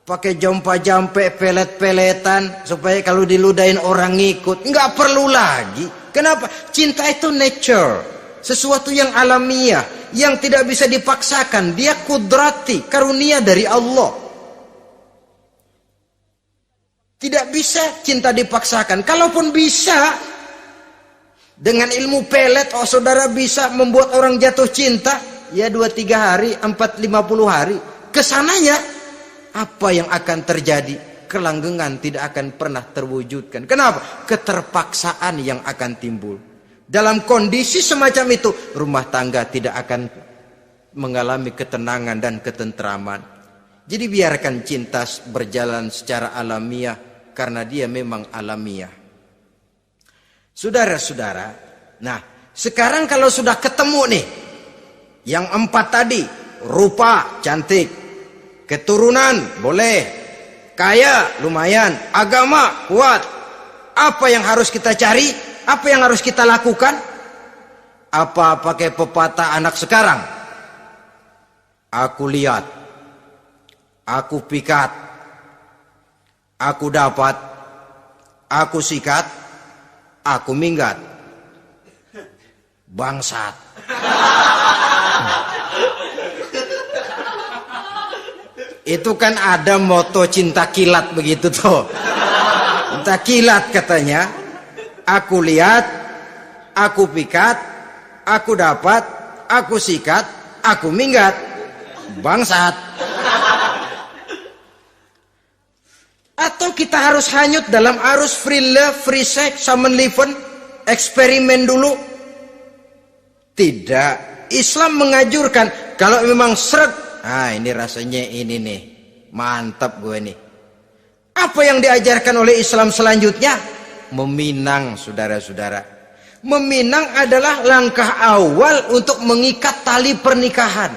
pakai jompa-jampe, pelet-peletan supaya kalau diludahin orang ngikut. Nggak perlu lagi. Kenapa? Cinta itu nature, sesuatu yang alamiah, yang tidak bisa dipaksakan. Dia kudrati, karunia dari Allah. Tidak bisa cinta dipaksakan. Kalaupun bisa, dengan ilmu pelet, oh saudara bisa membuat orang jatuh cinta, ya 2-3 hari, 4-50 hari. Kesananya apa yang akan terjadi? Kelanggengan tidak akan pernah terwujudkan. Kenapa? Keterpaksaan yang akan timbul. Dalam kondisi semacam itu, rumah tangga tidak akan mengalami ketenangan dan ketentraman. Jadi biarkan cinta berjalan secara alamiah, karena dia memang alamiah. Saudara-saudara, nah sekarang kalau sudah ketemu nih, yang 4 tadi, rupa cantik, keturunan boleh, kaya lumayan, agama kuat. Apa yang harus kita cari? Apa yang harus kita lakukan? Apa pakai pepatah anak sekarang? Aku lihat, aku pikat, aku dapat, aku sikat, aku minggat. Bangsat. Itu kan ada moto cinta kilat begitu tuh. Cinta kilat katanya. Aku lihat, aku pikat, aku dapat, aku sikat, aku minggat. Bangsat. Atau kita harus hanyut dalam arus free love, free sex, summon living, eksperimen dulu? Tidak. Islam mengajurkan kalau memang seret, ini rasanya ini nih, mantap gue nih. Apa yang diajarkan oleh Islam selanjutnya? Meminang, saudara-saudara. Meminang adalah langkah awal untuk mengikat tali pernikahan.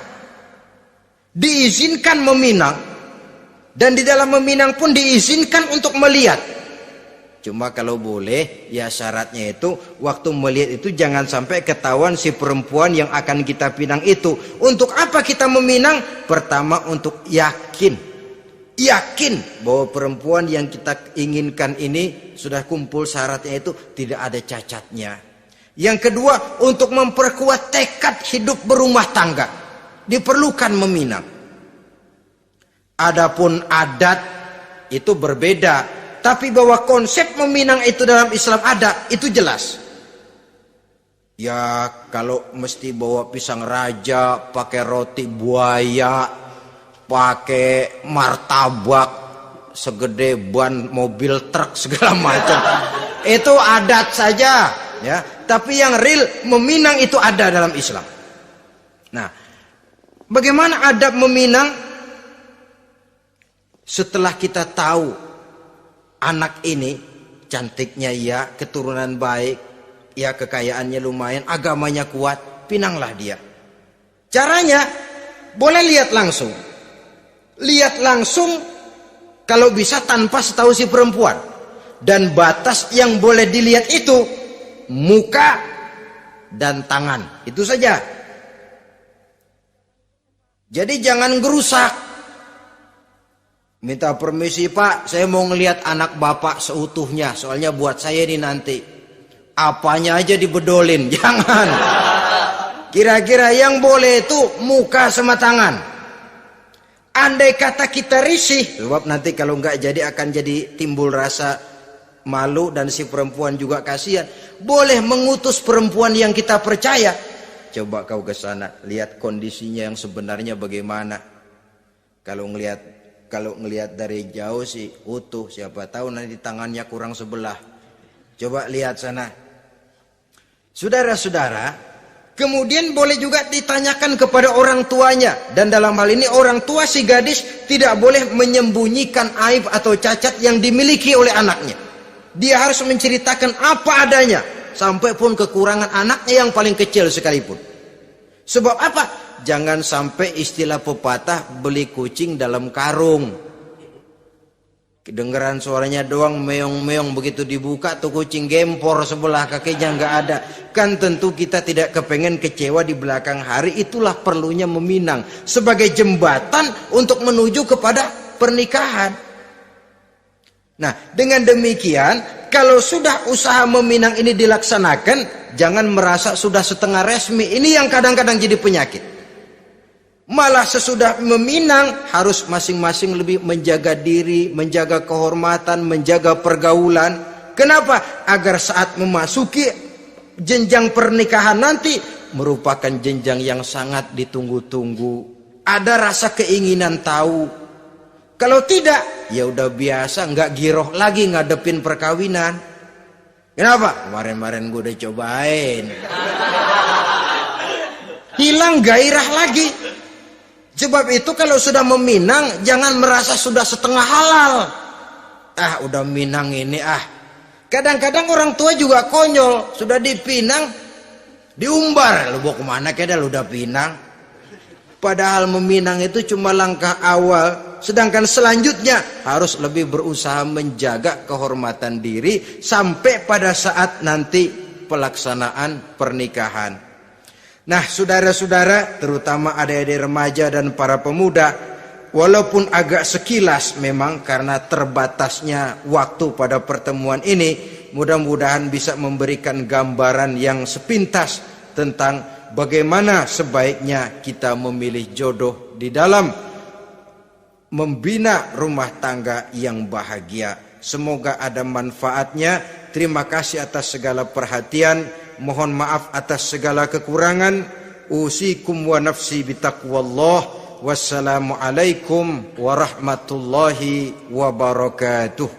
Diizinkan meminang, dan di dalam meminang pun diizinkan untuk melihat. Cuma kalau boleh, ya syaratnya itu waktu melihat itu jangan sampai ketahuan si perempuan yang akan kita pinang itu. Untuk apa kita meminang? Pertama untuk yakin bahwa perempuan yang kita inginkan ini sudah kumpul syaratnya itu, tidak ada cacatnya. Yang kedua, untuk memperkuat tekad hidup berumah tangga, diperlukan meminang. Adapun adat itu berbeda. Tapi bahwa konsep meminang itu dalam Islam ada, itu jelas. Ya kalau mesti bawa pisang raja, pakai roti buaya, pakai martabak segede ban mobil truk segala macam, itu adat saja, ya. Tapi yang real meminang itu ada dalam Islam. Nah, bagaimana adab meminang? Setelah kita tahu anak ini cantiknya ya, keturunan baik, ya kekayaannya lumayan, agamanya kuat, pinanglah dia. Caranya boleh lihat langsung. Lihat langsung kalau bisa tanpa setahu si perempuan. Dan batas yang boleh dilihat itu muka dan tangan. Itu saja. Jadi jangan gerusak. Minta permisi Pak, saya mau ngelihat anak bapak seutuhnya, soalnya buat saya ini nanti. Apanya aja dibedolin, jangan. Kira-kira yang boleh itu muka sama tangan. Andai kata kita risih, sebab nanti kalau nggak jadi akan jadi timbul rasa malu dan si perempuan juga kasihan. Boleh mengutus perempuan yang kita percaya. Coba kau ke sana, lihat kondisinya yang sebenarnya bagaimana. Kalau ngelihat dari jauh sih utuh, siapa tahu nanti tangannya kurang sebelah. Coba lihat sana. Saudara-saudara, kemudian boleh juga ditanyakan kepada orang tuanya. Dan dalam hal ini orang tua si gadis tidak boleh menyembunyikan aib atau cacat yang dimiliki oleh anaknya. Dia harus menceritakan apa adanya, sampai pun kekurangan anaknya yang paling kecil sekalipun. Sebab apa? Jangan sampai istilah pepatah beli kucing dalam karung. Kedengeran suaranya doang meong-meong, begitu dibuka tuh kucing gempor sebelah kakinya nggak ada. Kan tentu kita tidak kepengen kecewa di belakang hari. Itulah perlunya meminang sebagai jembatan untuk menuju kepada pernikahan. Nah, dengan demikian kalau sudah usaha meminang ini dilaksanakan, jangan merasa sudah setengah resmi. Ini yang kadang-kadang jadi penyakit. Malah sesudah meminang harus masing-masing lebih menjaga diri, menjaga kehormatan, menjaga pergaulan. Kenapa? Agar saat memasuki jenjang pernikahan nanti merupakan jenjang yang sangat ditunggu-tunggu. Ada rasa keinginan tahu. Kalau tidak, ya udah biasa, nggak giroh lagi ngadepin perkawinan. Kenapa? Kemarin-kemarin gue udah cobain. Hilang gairah lagi. Sebab itu kalau sudah meminang jangan merasa sudah setengah halal. Udah minang ini Kadang-kadang orang tua juga konyol, sudah dipinang diumbar. Lu mau kemana keda lu udah pinang? Padahal meminang itu cuma langkah awal. Sedangkan selanjutnya harus lebih berusaha menjaga kehormatan diri sampai pada saat nanti pelaksanaan pernikahan. Nah, saudara-saudara, terutama adik-adik remaja dan para pemuda, walaupun agak sekilas memang karena terbatasnya waktu pada pertemuan ini, mudah-mudahan bisa memberikan gambaran yang sepintas tentang bagaimana sebaiknya kita memilih jodoh di dalam membina rumah tangga yang bahagia. Semoga ada manfaatnya. Terima kasih atas segala perhatian. Mohon maaf atas segala kekurangan. Usikum wa nafsi bitaqwallah. Wassalamualaikum warahmatullahi wabarakatuh.